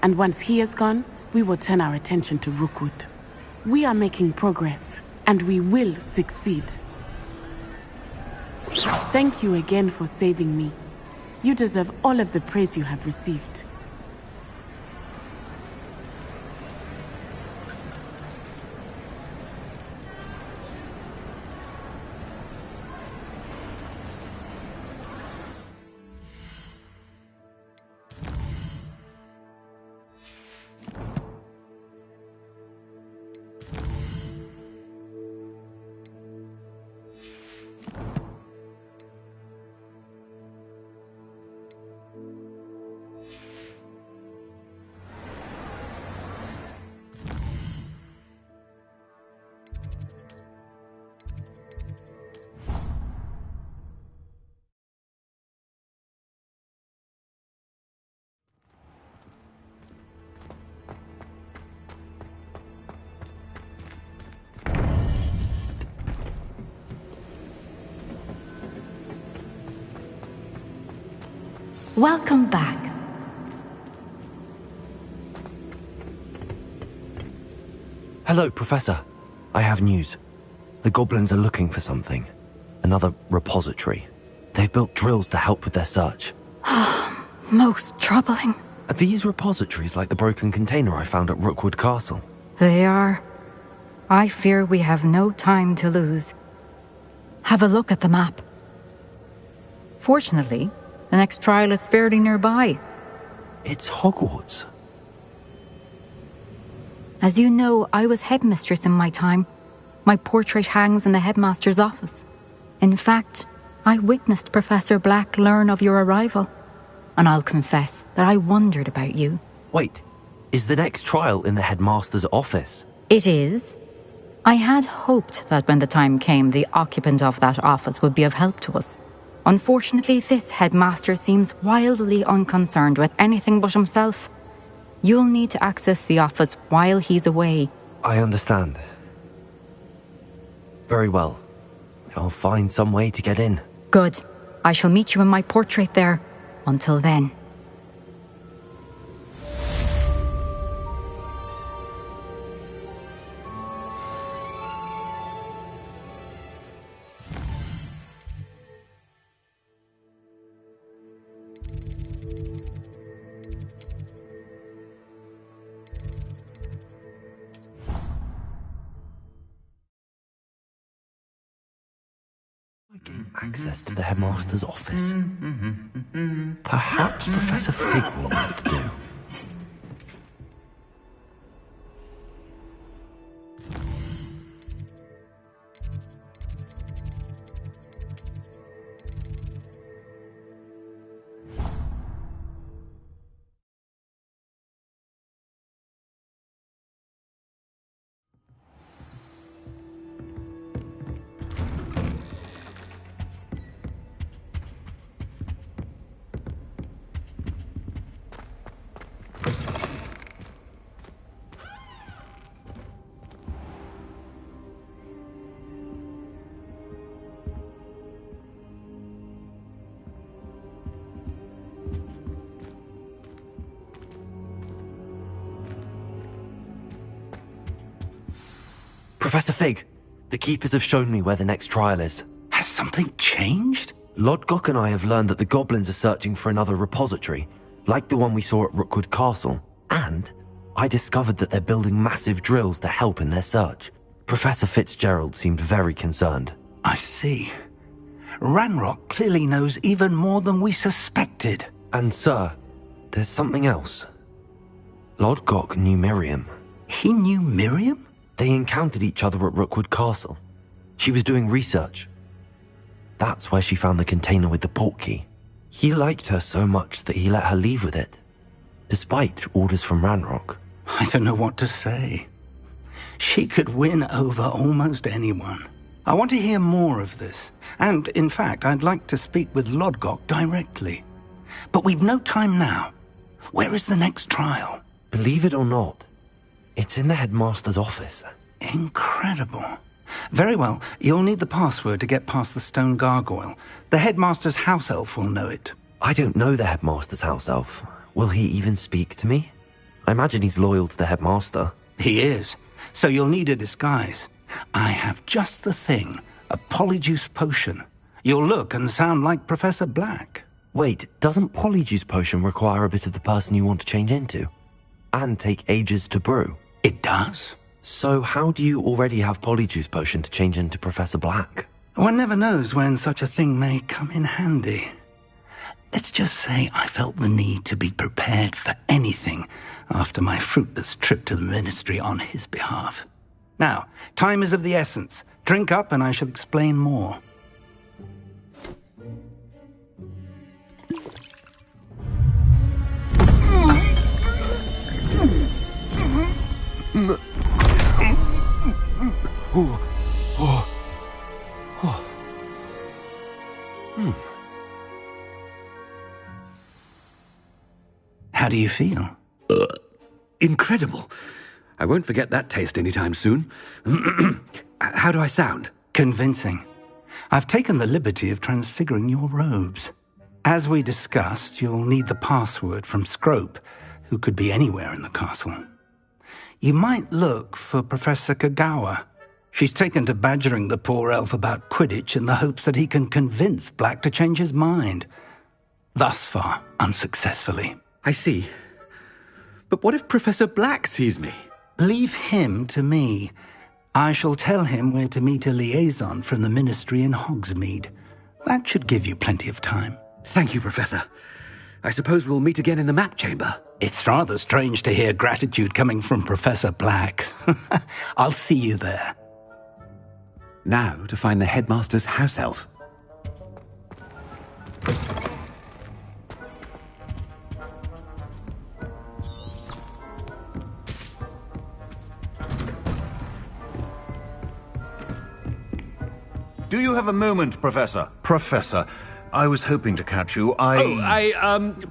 And once he is gone, we will turn our attention to Rookwood. We are making progress, and we will succeed. Thank you again for saving me. You deserve all of the praise you have received. Welcome back. Hello, Professor. I have news. The goblins are looking for something. Another repository. They've built drills to help with their search. Most troubling. Are these repositories like the broken container I found at Rookwood Castle? They are. I fear we have no time to lose. Have a look at the map. Fortunately, the next trial is fairly nearby. It's Hogwarts. As you know, I was headmistress in my time. My portrait hangs in the headmaster's office. In fact, I witnessed Professor Black learn of your arrival. And I'll confess that I wondered about you. Wait, is the next trial in the headmaster's office? It is. I had hoped that when the time came, the occupant of that office would be of help to us. Unfortunately, this headmaster seems wildly unconcerned with anything but himself. You'll need to access the office while he's away. I understand. Very well. I'll find some way to get in. Good. I shall meet you in my portrait there. Until then. Gain access to the headmaster's office. Perhaps Professor Fig will know what to do. Professor Fig, the Keepers have shown me where the next trial is. Has something changed? Lodgok and I have learned that the goblins are searching for another repository, like the one we saw at Rookwood Castle. And I discovered that they're building massive drills to help in their search. Professor Fitzgerald seemed very concerned. I see. Ranrock clearly knows even more than we suspected. And sir, there's something else. Lodgok knew Miriam. He knew Miriam? They encountered each other at Rookwood Castle. She was doing research. That's where she found the container with the portkey. He liked her so much that he let her leave with it, despite orders from Ranrock. I don't know what to say. She could win over almost anyone. I want to hear more of this. And, in fact, I'd like to speak with Lodgok directly. But we've no time now. Where is the next trial? Believe it or not, it's in the headmaster's office. Incredible. Very well, you'll need the password to get past the stone gargoyle. The headmaster's house elf will know it. I don't know the headmaster's house elf. Will he even speak to me? I imagine he's loyal to the headmaster. He is. So you'll need a disguise. I have just the thing. A polyjuice potion. You'll look and sound like Professor Black. Wait, doesn't polyjuice potion require a bit of the person you want to change into? And take ages to brew? It does. So how do you already have polyjuice potion to change into Professor Black? One never knows when such a thing may come in handy. Let's just say I felt the need to be prepared for anything after my fruitless trip to the ministry on his behalf. Now, time is of the essence. Drink up and I shall explain more. How do you feel? Incredible. I won't forget that taste anytime soon. How do I sound? Convincing. I've taken the liberty of transfiguring your robes. As we discussed, you'll need the password from Scrope, who could be anywhere in the castle. You might look for Professor Kagawa. She's taken to badgering the poor elf about Quidditch in the hopes that he can convince Black to change his mind. Thus far, unsuccessfully. I see. But what if Professor Black sees me? Leave him to me. I shall tell him where to meet a liaison from the Ministry in Hogsmeade. That should give you plenty of time. Thank you, Professor. I suppose we'll meet again in the map chamber. It's rather strange to hear gratitude coming from Professor Black. I'll see you there. Now to find the headmaster's house elf. Do you have a moment, Professor? Professor, I was hoping to catch you.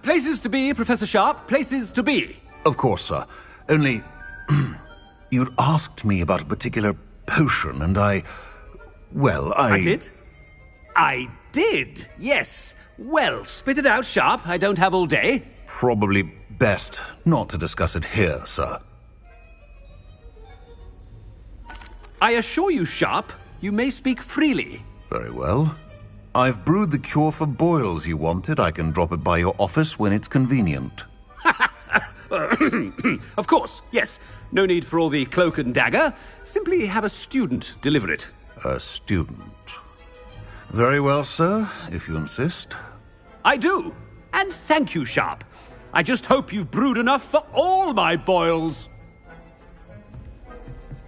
Places to be, Professor Sharp. Places to be. Of course, sir. Only, you'd asked me about a particular potion, and I did? I did, yes. Well, spit it out, Sharp. I don't have all day. Probably best not to discuss it here, sir. I assure you, Sharp, you may speak freely. Very well. I've brewed the cure for boils you wanted. I can drop it by your office when it's convenient. Of course, yes. No need for all the cloak and dagger. Simply have a student deliver it. A student. Very well, sir, if you insist. I do. And thank you, Sharp. I just hope you've brewed enough for all my boils.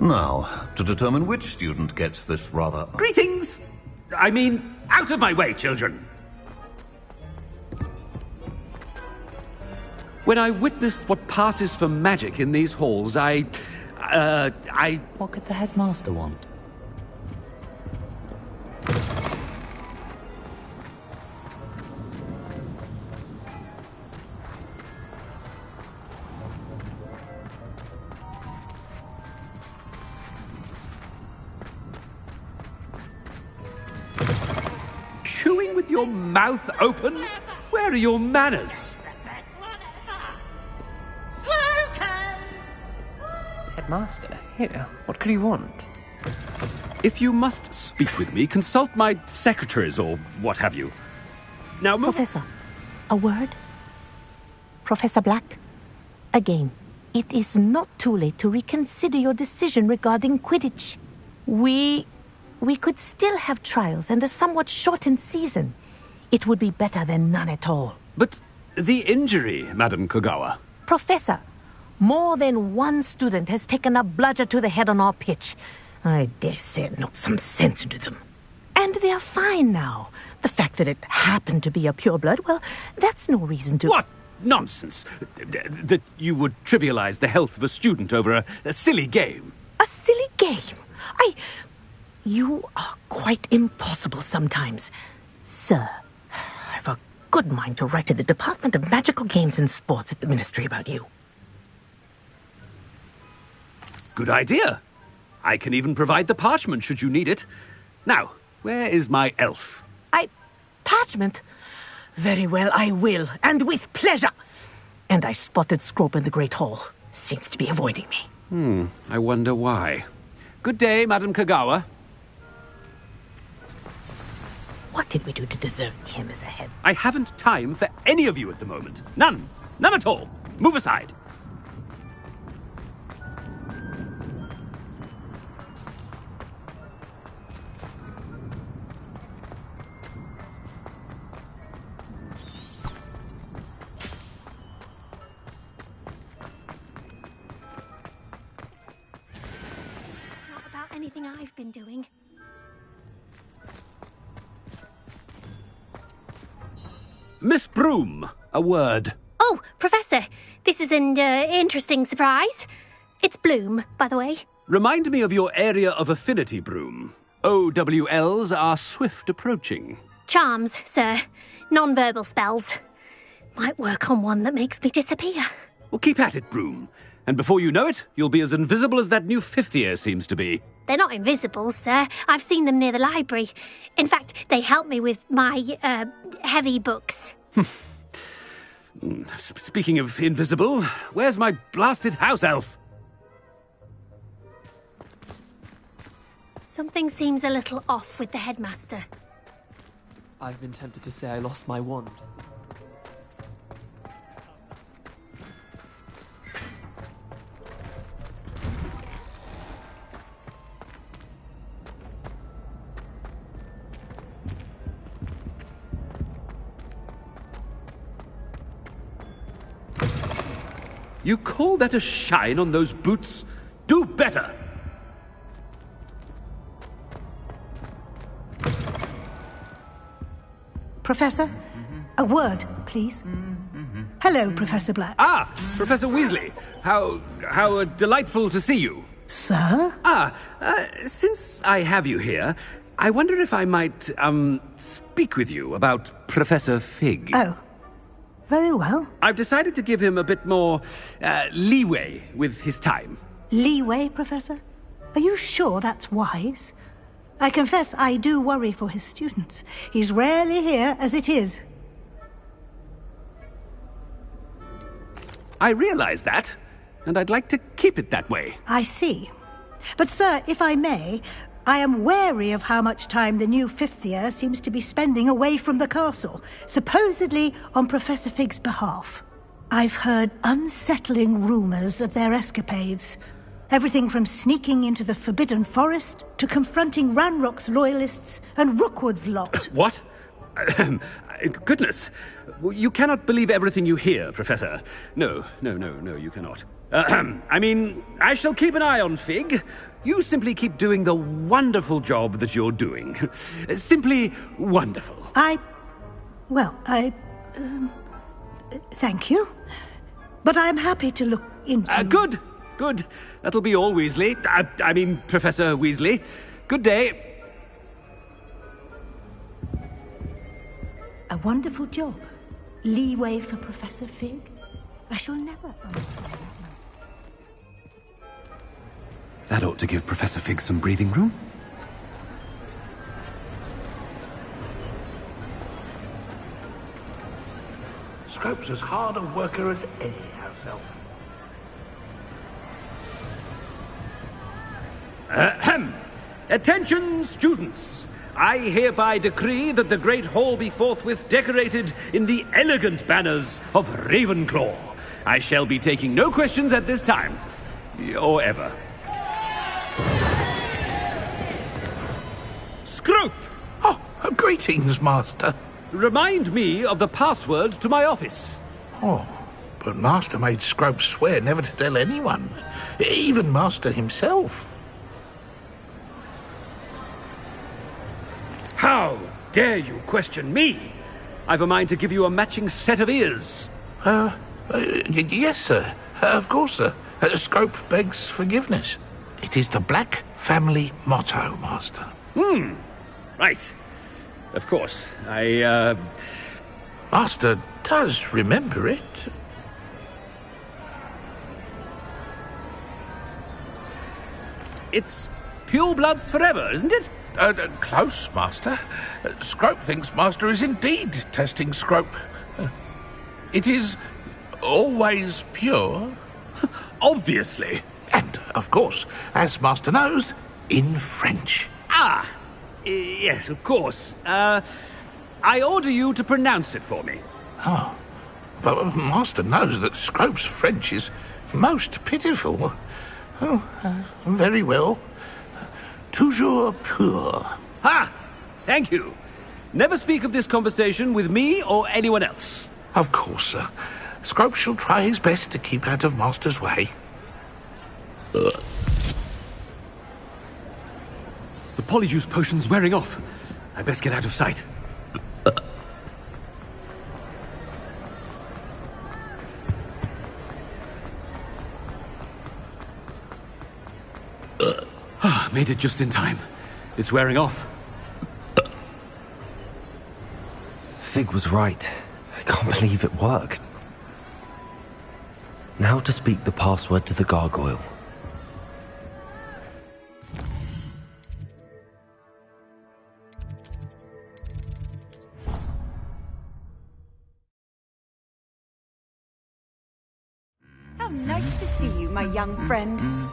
Now, to determine which student gets this rather... Greetings! I mean, out of my way, children. When I witnessed what passes for magic in these halls, I... What could the headmaster want? Chewing with your mouth open? Where are your manners? Headmaster, here, what could you want? If you must speak with me, consult my secretaries or what have you. Now, Professor, a word? Professor Black, again, it is not too late to reconsider your decision regarding Quidditch. We could still have trials and a somewhat shortened season. It would be better than none at all. But the injury, Madam Kagawa. Professor, more than one student has taken a bludger to the head on our pitch. I dare say it knocked some sense into them. And they're fine now. The fact that it happened to be a pureblood, well, that's no reason to... What nonsense! That you would trivialize the health of a student over a silly game. A silly game? You are quite impossible sometimes. Sir, I've a good mind to write to the Department of Magical Games and Sports at the Ministry about you. Good idea. I can even provide the parchment should you need it. Now, where is my elf? Parchment? Very well, I will, and with pleasure. And I spotted Scrope in the Great Hall. Seems to be avoiding me. I wonder why. Good day, Madam Kagawa. What did we do to deserve him as a head? I haven't time for any of you at the moment. None. None at all. Move aside. Not about anything I've been doing. Miss Broom, a word. Oh, Professor, this is an interesting surprise. It's Bloom, by the way. Remind me of your area of affinity, Broom. OWLs are swift approaching. Charms, sir. Non-verbal spells. Might work on one that makes me disappear. Well, keep at it, Broom. And before you know it, you'll be as invisible as that new fifth year seems to be. They're not invisible, sir. I've seen them near the library. In fact, they help me with my, heavy books. Speaking of invisible, where's my blasted house elf? Something seems a little off with the headmaster. I've been tempted to say I lost my wand. You call that a shine on those boots? Do better! Professor? A word, please. Hello, Professor Black. Ah, Professor Weasley. How delightful to see you. Sir? Since I have you here, I wonder if I might, speak with you about Professor Fig. Oh. Very well. I've decided to give him a bit more, leeway with his time. Leeway, Professor? Are you sure that's wise? I confess I do worry for his students. He's rarely here as it is. I realize that, and I'd like to keep it that way. I see. But, sir, if I may, I am wary of how much time the new fifth year seems to be spending away from the castle, supposedly on Professor Fig's behalf. I've heard unsettling rumours of their escapades. Everything from sneaking into the Forbidden Forest to confronting Ranrock's loyalists and Rookwood's lot. What? Goodness. You cannot believe everything you hear, Professor. No, you cannot. I mean, I shall keep an eye on Fig. You simply keep doing the wonderful job that you're doing. Simply wonderful. Thank you. But I'm happy to look into... Good. That'll be all, Weasley. I mean, Professor Weasley. Good day. A wonderful job. Leeway for Professor Fig. I shall never understand That ought to give Professor Fig some breathing room. Scrope's as hard a worker as any house elf. Attention, students! I hereby decree that the Great Hall be forthwith decorated in the elegant banners of Ravenclaw. I shall be taking no questions at this time. Or ever. Scrope! Oh, greetings, Master. Remind me of the password to my office. Oh, but Master made Scrope swear never to tell anyone. Even Master himself. How dare you question me? I've a mind to give you a matching set of ears. Yes, sir. Of course, sir. Scrope begs forgiveness. It is the Black family motto, Master. Right. Of course. Master does remember it. It's purebloods forever, isn't it? Close, Master. Scrope thinks Master is indeed testing Scrope. It is always pure. Obviously. And, of course, as Master knows, in French. Yes, of course. I order you to pronounce it for me. Oh, but Master knows that Scrope's French is most pitiful. Oh, very well. Toujours pur. Ha! Thank you. Never speak of this conversation with me or anyone else. Of course, sir. Scrope shall try his best to keep out of Master's way. The polyjuice potion's wearing off. I best get out of sight. Made it just in time. It's wearing off. Fig was right. I can't believe it worked. Now to speak the password to the gargoyle. How nice to see you, my young friend.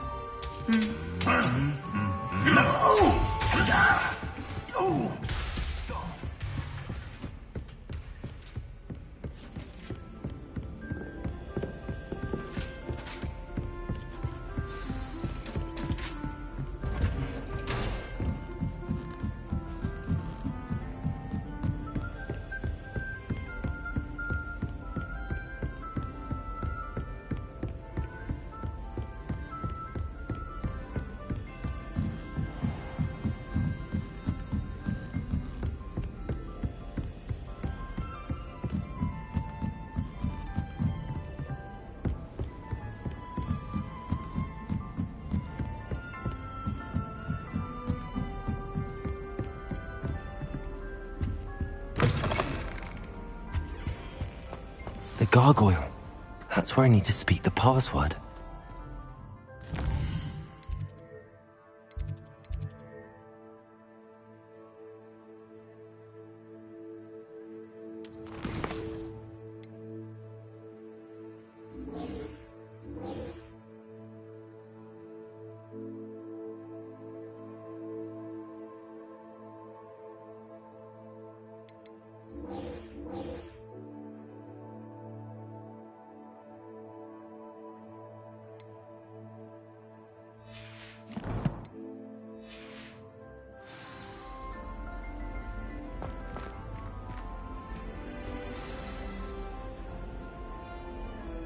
The gargoyle. That's where I need to speak the password.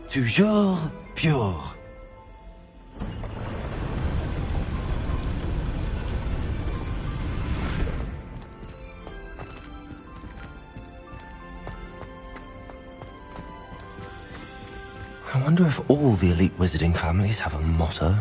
Toujours pure. I wonder if all the elite wizarding families have a motto.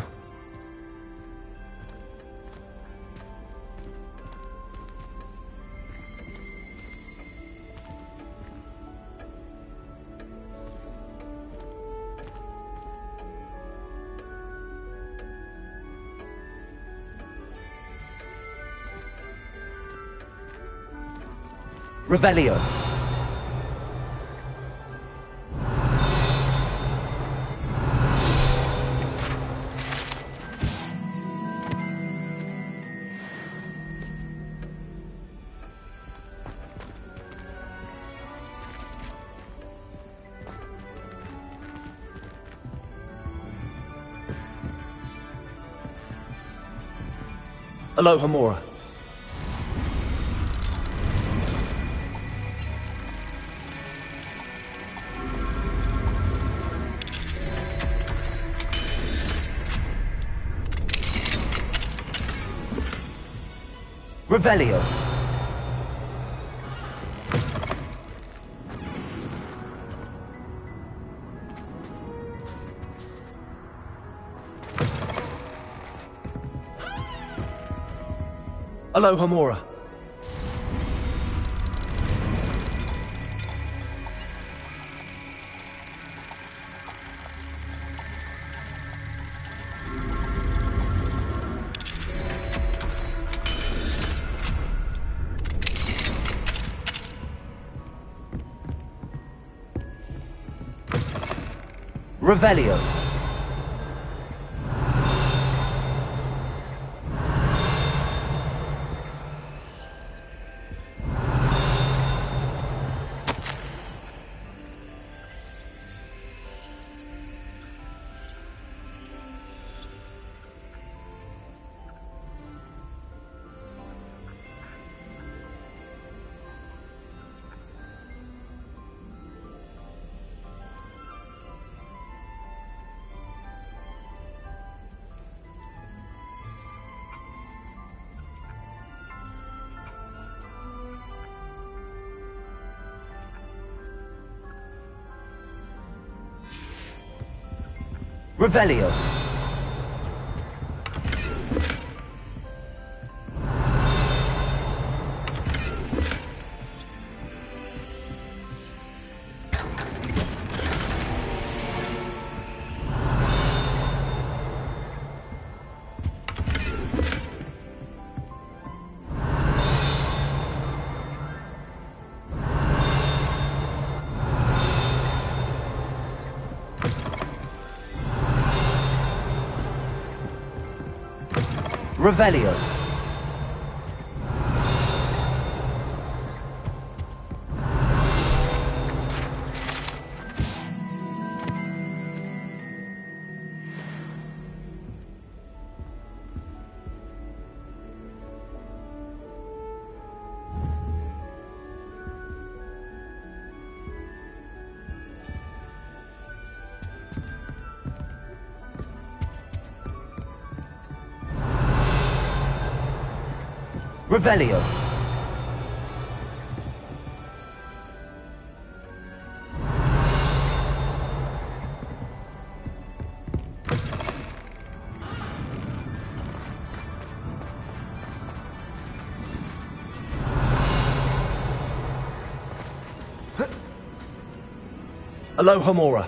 Revelio. Aloha Mora. Revelio. Aloha Mora. Revelio. Revelio. Revelio. Revelio. Alohomora.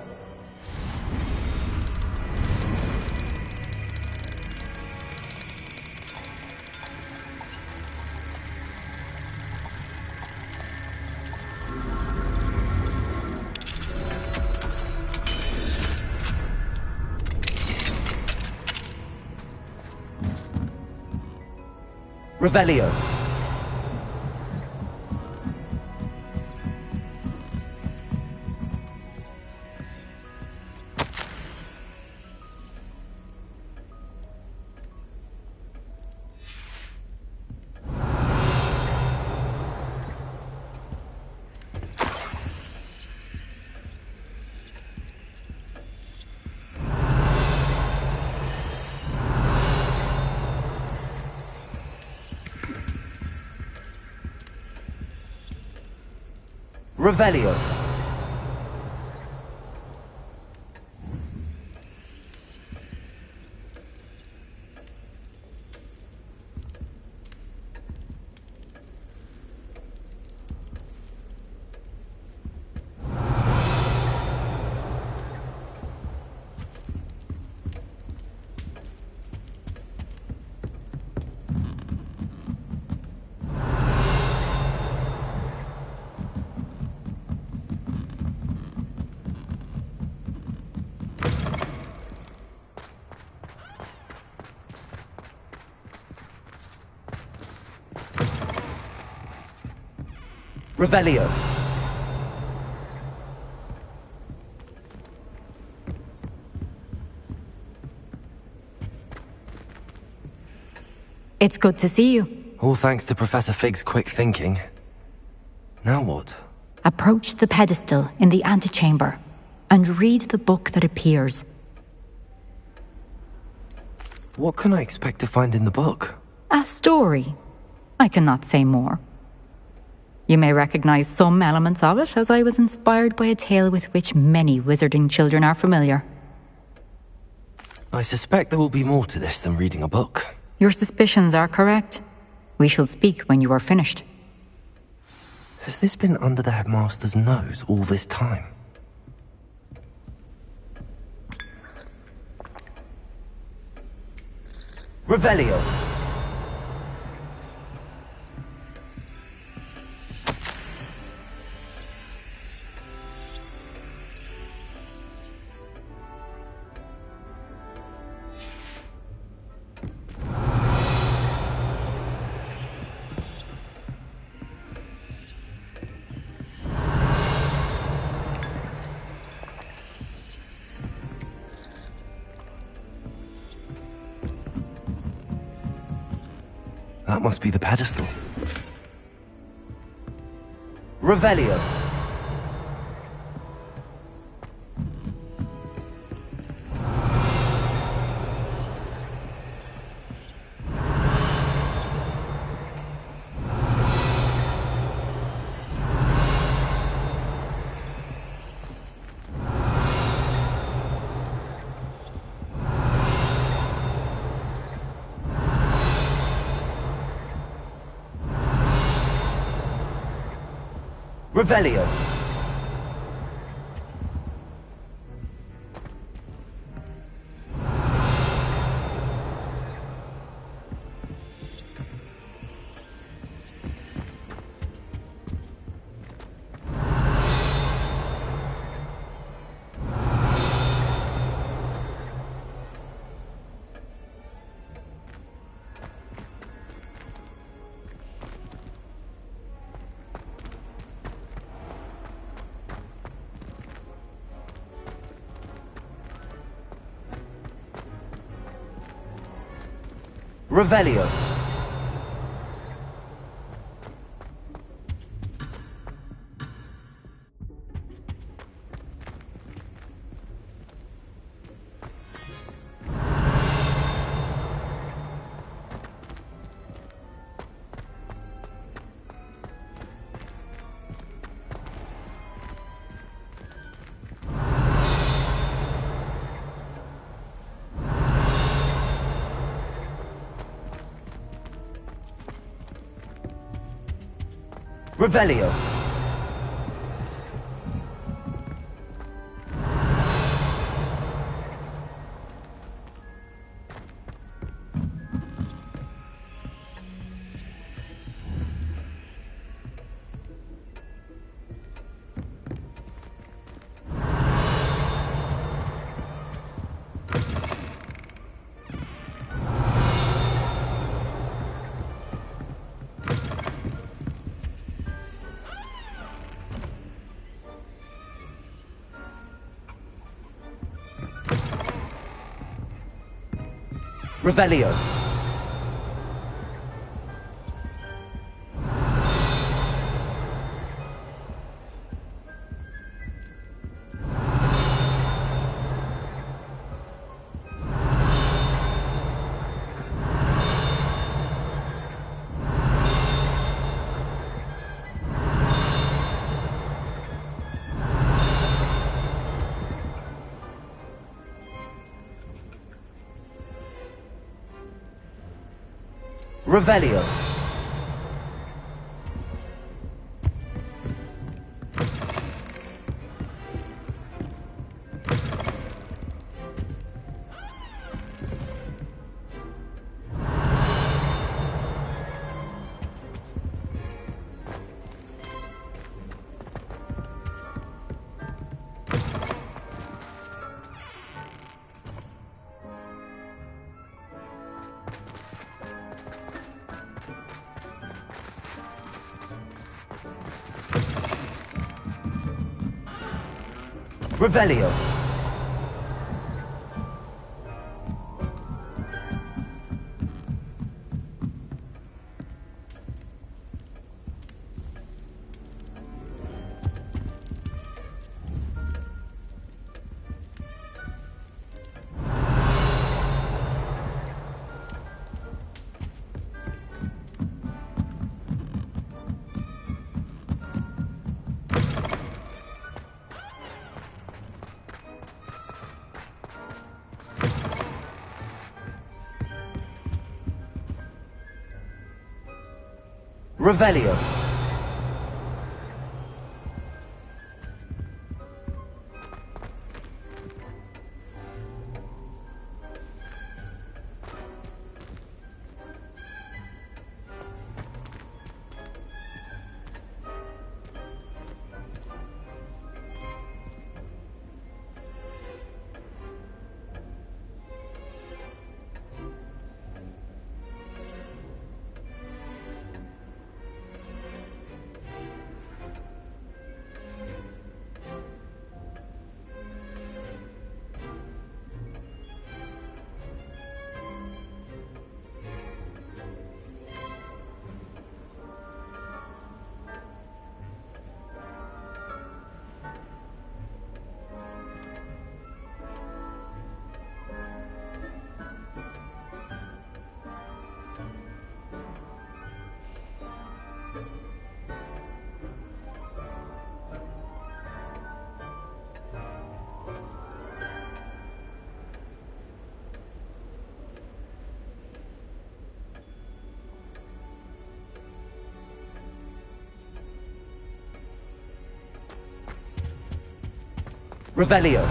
Revelio. Revelio. Revelio. It's good to see you. All thanks to Professor Fig's quick thinking. Now what? Approach the pedestal in the antechamber and read the book that appears. What can I expect to find in the book? A story. I cannot say more. You may recognize some elements of it, as I was inspired by a tale with which many wizarding children are familiar. I suspect there will be more to this than reading a book. Your suspicions are correct. We shall speak when you are finished. Has this been under the headmaster's nose all this time? Revelio. That must be the pedestal. Revelio. Revelio. Revelio. Revelio. Revelio. Revelio. Revelio. Revelio. Revelio.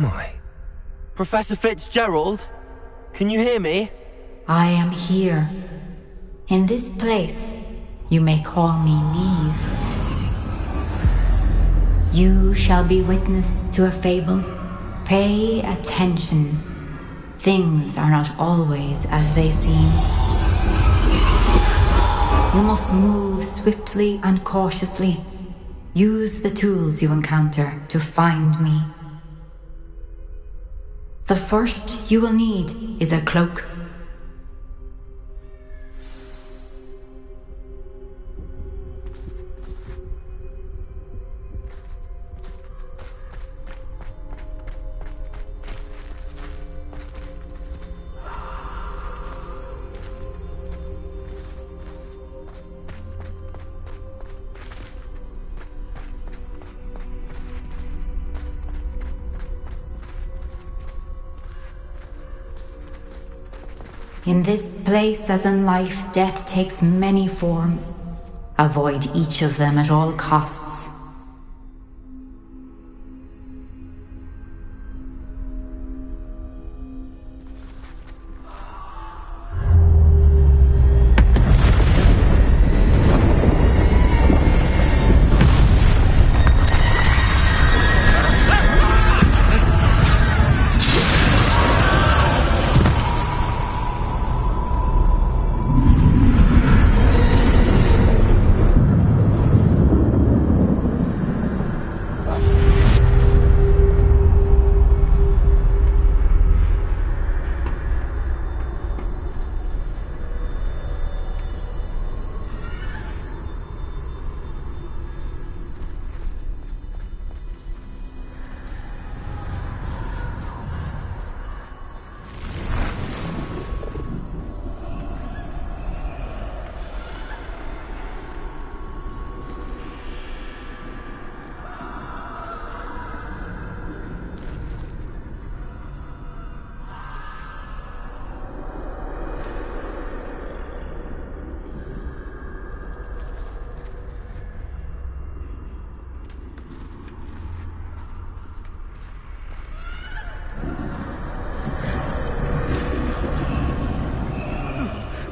am I? Professor Fitzgerald? Can you hear me? I am here. In this place, you may call me Neve. You shall be witness to a fable. Pay attention. Things are not always as they seem. You must move swiftly and cautiously. Use the tools you encounter to find me. The first you will need is a cloak. In this place, as in life, death takes many forms. Avoid each of them at all costs.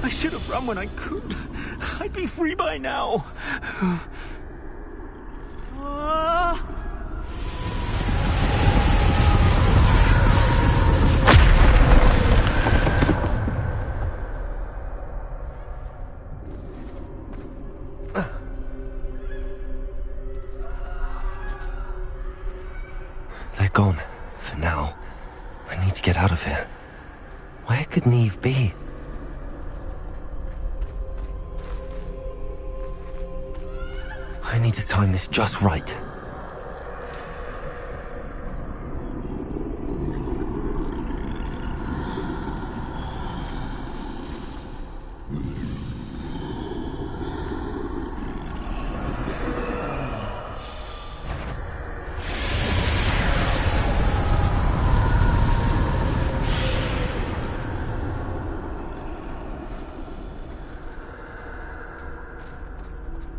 I should have run when I could. I'd be free by now. They're gone. For now. I need to get out of here. Where could Neve be? I need to time this just right.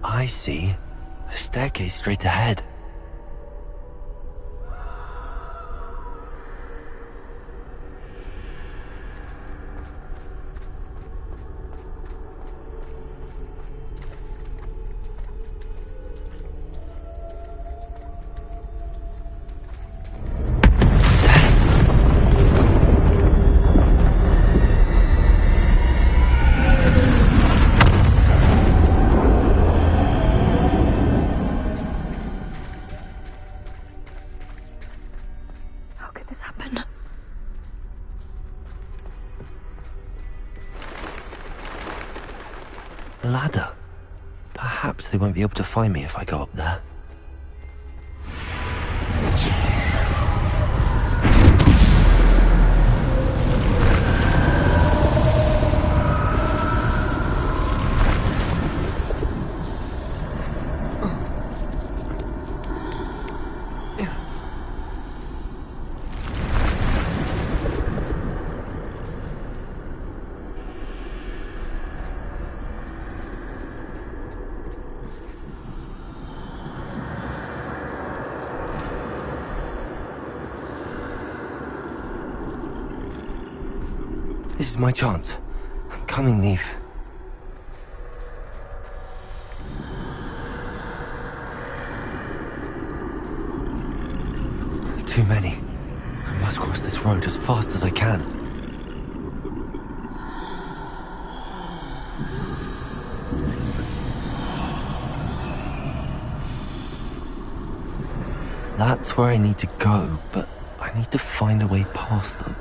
I see. A staircase straight ahead. Ladder. Perhaps they won't be able to find me if I go up there. This is my chance. I'm coming, Neve. Too many. I must cross this road as fast as I can. That's where I need to go, but I need to find a way past them.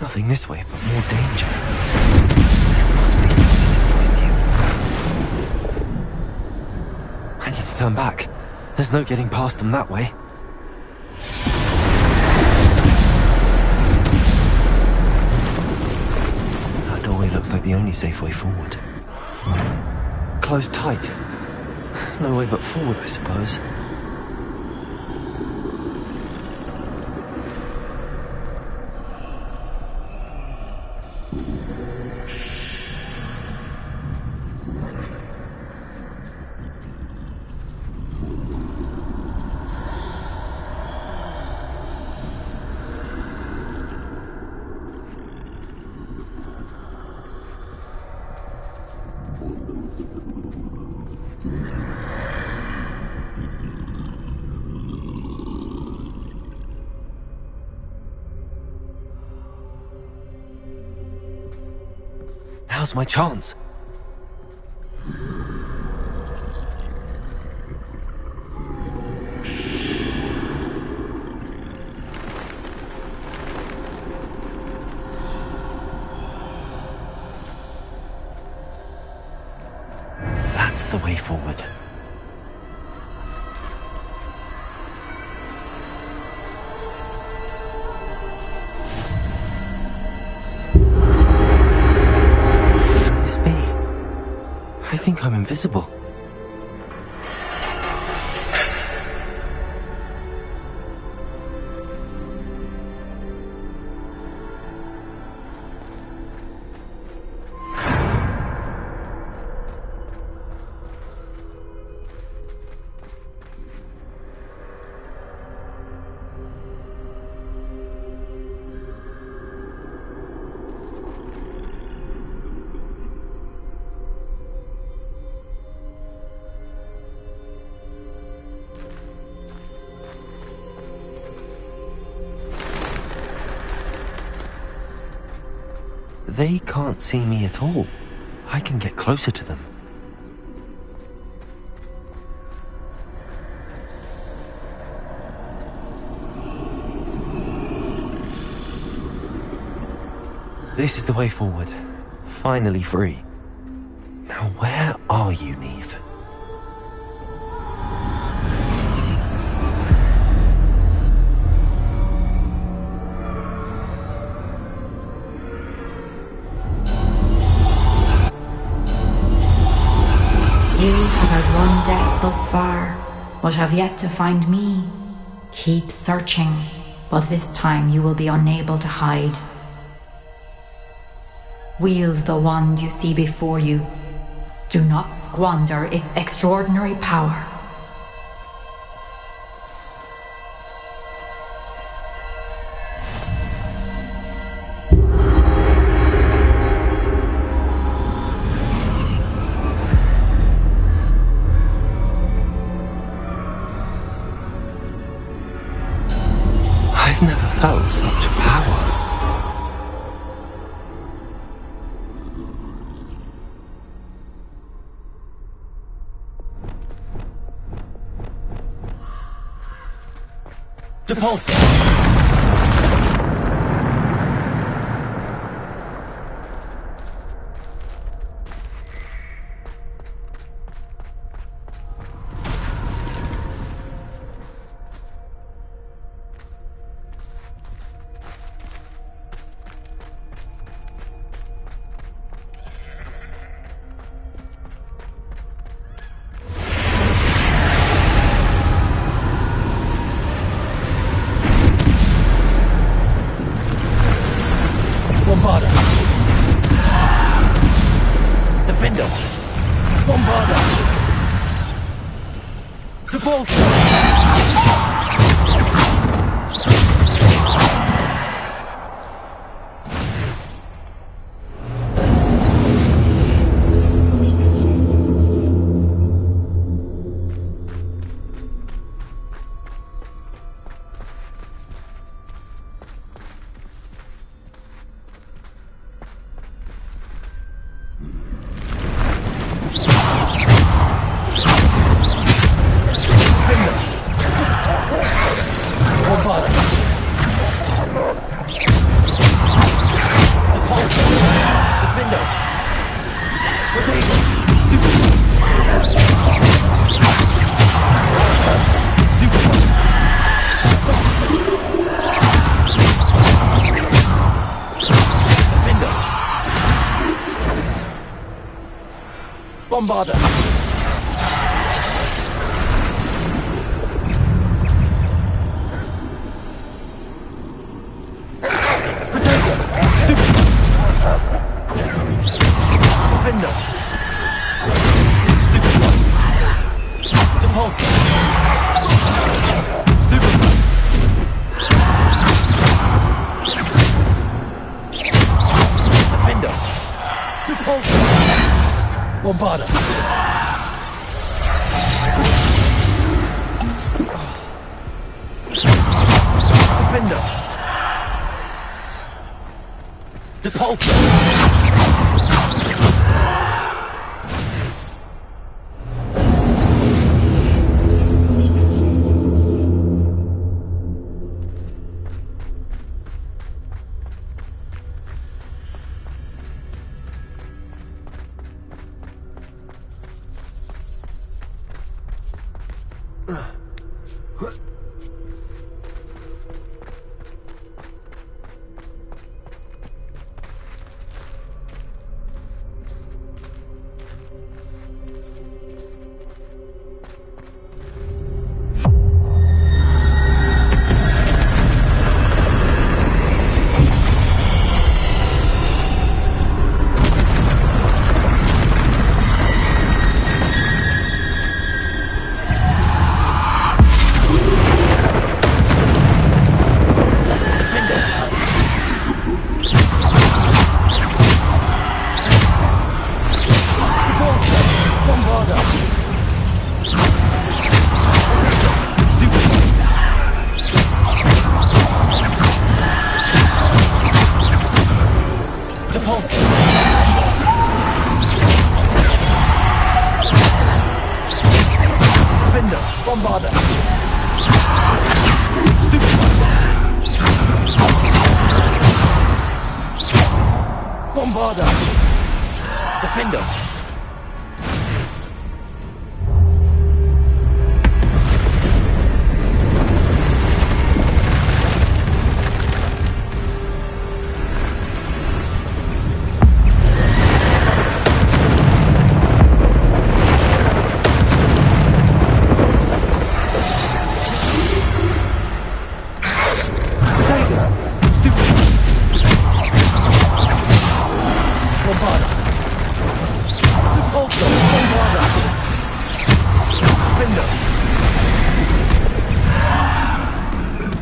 Nothing this way, but more danger. There must be a way to find you. I need to turn back. There's no getting past them that way. That doorway looks like the only safe way forward. Closed tight. No way but forward, I suppose. Now's my chance. That's the way forward. I think I'm invisible. They can't see me at all. I can get closer to them. This is the way forward. Finally free. Now where are you, Neve? You have had one death thus far, but have yet to find me. Keep searching, but this time you will be unable to hide. Wield the wand you see before you. Do not squander its extraordinary power. I've never felt such power. Depulse! Bombarder! Potato! Stupid! Defender! Stupid one! Depulsor! Stupid one! Defender! Depulsor! Bombarder! Defender! Depulsor! Bombarder! Stupid one! Bombarder! Defender!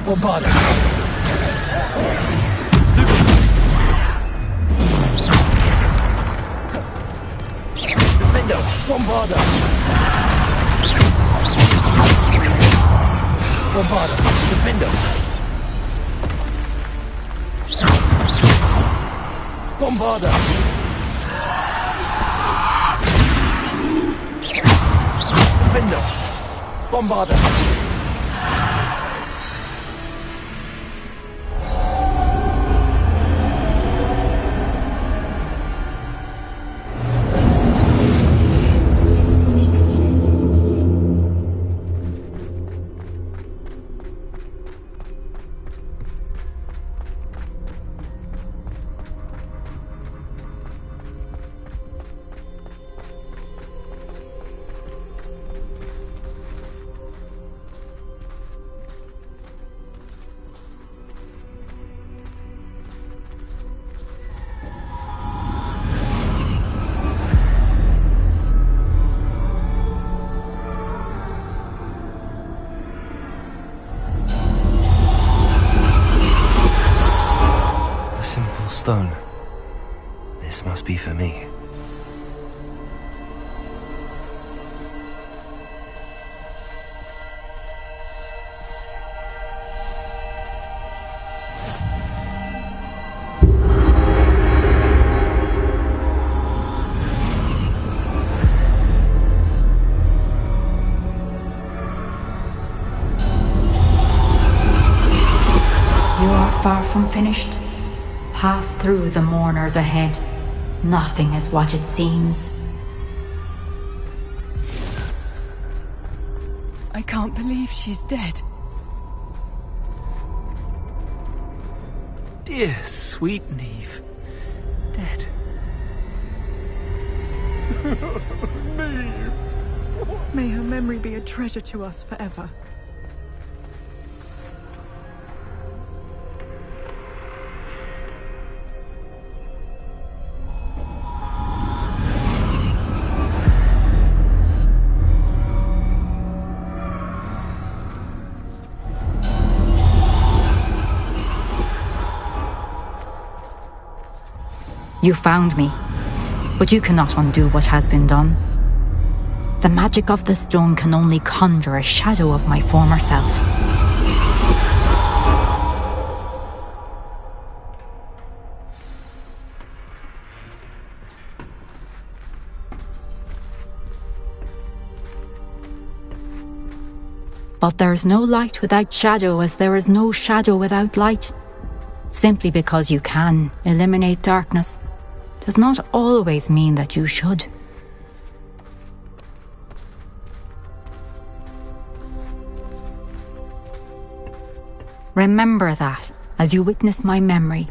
Bombarder! Defender! Bombarder! Bombarder! Defender! Bombarder! Defender! Bombarder! stone. This must be for me. You are far from finished. Pass through the mourners ahead. Nothing is what it seems. I can't believe she's dead. Dear sweet Neve. Dead. Neve! May her memory be a treasure to us forever. You found me, but you cannot undo what has been done. The magic of the stone can only conjure a shadow of my former self. But there is no light without shadow, as there is no shadow without light. Simply because you can eliminate darkness does not always mean that you should. Remember that as you witness my memory.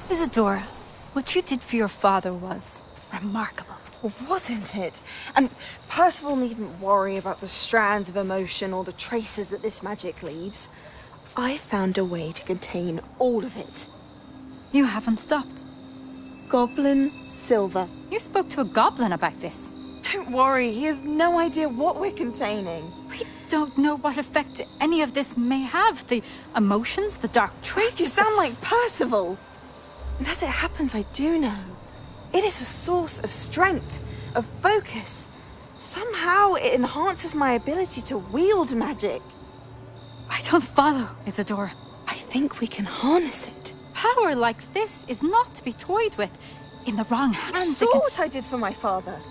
Isadora, what you did for your father was remarkable. Wasn't it? And Percival needn't worry about the strands of emotion or the traces that this magic leaves. I found a way to contain all of it. You haven't stopped. Goblin Silver. You spoke to a goblin about this. Don't worry, he has no idea what we're containing. We don't know what effect any of this may have. The emotions, the dark traits. You sound like Percival. And as it happens, I do know. It is a source of strength, of focus. Somehow it enhances my ability to wield magic. I don't follow, Isadora. I think we can harness it. Power like this is not to be toyed with. In the wrong hands, You saw what I did for my father.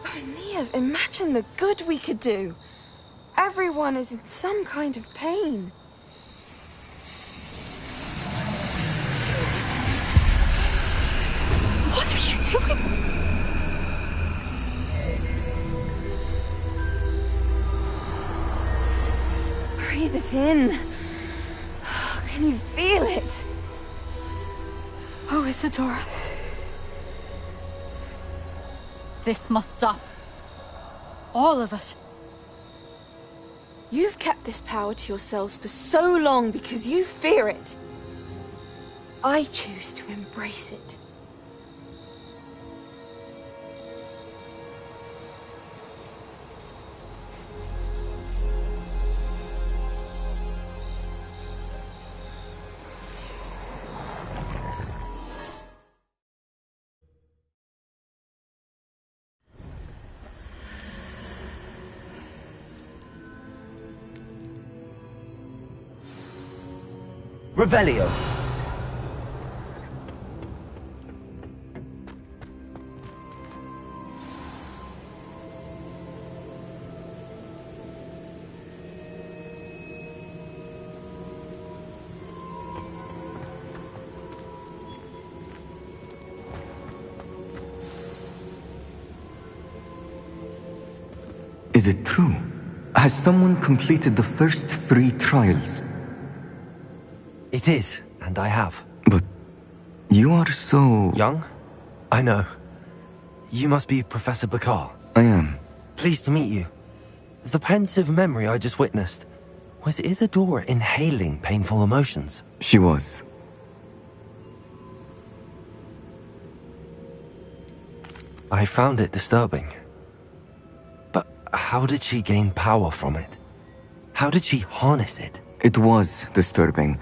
Oh, Neve, imagine the good we could do. Everyone is in some kind of pain. What are you doing? Breathe it in. Can you feel it? Oh, Isadora. This must stop. All of it. You've kept this power to yourselves for so long because you fear it. I choose to embrace it. Revelio. Is it true? Has someone completed the first 3 trials? It is, and I have. But you are so... young? I know. You must be Professor Bakar. I am. Pleased to meet you. The pensive memory I just witnessed, was Isadora inhaling painful emotions? She was. I found it disturbing. But how did she gain power from it? How did she harness it? It was disturbing.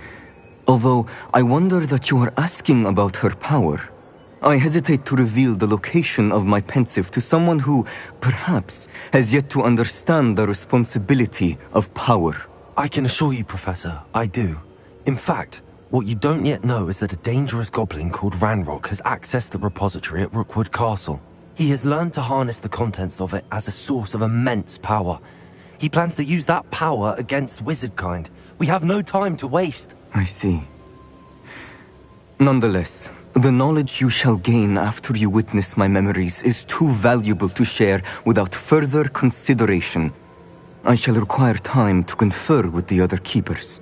Although, I wonder that you are asking about her power. I hesitate to reveal the location of my pensive to someone who, perhaps, has yet to understand the responsibility of power. I can assure you, Professor, I do. In fact, what you don't yet know is that a dangerous goblin called Ranrock has accessed the repository at Rookwood Castle. He has learned to harness the contents of it as a source of immense power. He plans to use that power against wizardkind. We have no time to waste. I see. Nonetheless, the knowledge you shall gain after you witness my memories is too valuable to share without further consideration. I shall require time to confer with the other keepers.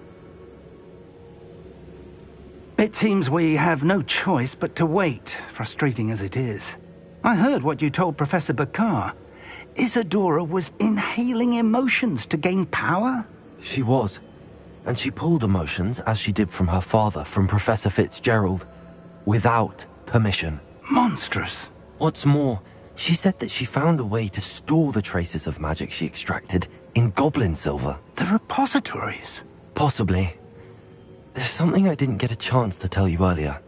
It seems we have no choice but to wait, frustrating as it is. I heard what you told Professor Bakar. Isadora was inhaling emotions to gain power? She was. And she pulled emotions, as she did from her father, from Professor Fitzgerald, without permission. Monstrous. What's more, she said that she found a way to store the traces of magic she extracted in goblin silver. The repositories? Possibly. There's something I didn't get a chance to tell you earlier.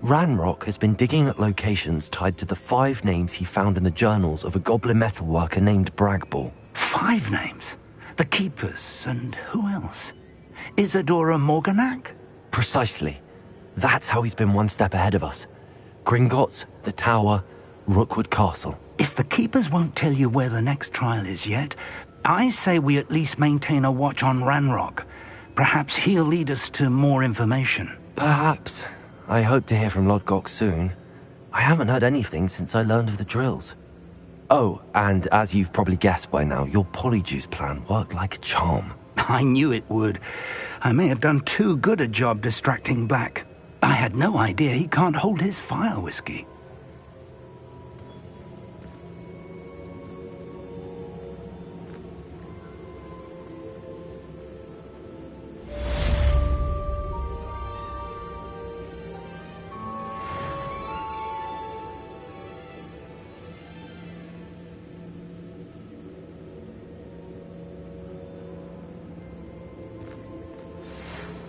Ranrock has been digging at locations tied to the 5 names he found in the journals of a goblin metalworker named Bragball. 5 names? The Keepers, and who else? Isadora Morganac? Precisely. That's how he's been one step ahead of us. Gringotts, the Tower, Rookwood Castle. If the Keepers won't tell you where the next trial is yet, I say we at least maintain a watch on Ranrock. Perhaps he'll lead us to more information. Perhaps. I hope to hear from Lodgok soon. I haven't heard anything since I learned of the drills. Oh, and as you've probably guessed by now, your polyjuice plan worked like a charm. I knew it would. I may have done too good a job distracting Black. I had no idea he can't hold his fire whiskey.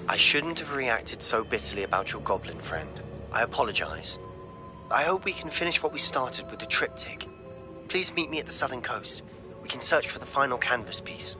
I shouldn't have reacted so bitterly about your goblin friend. I apologize. I hope we can finish what we started with the triptych. Please meet me at the southern coast. We can search for the final canvas piece.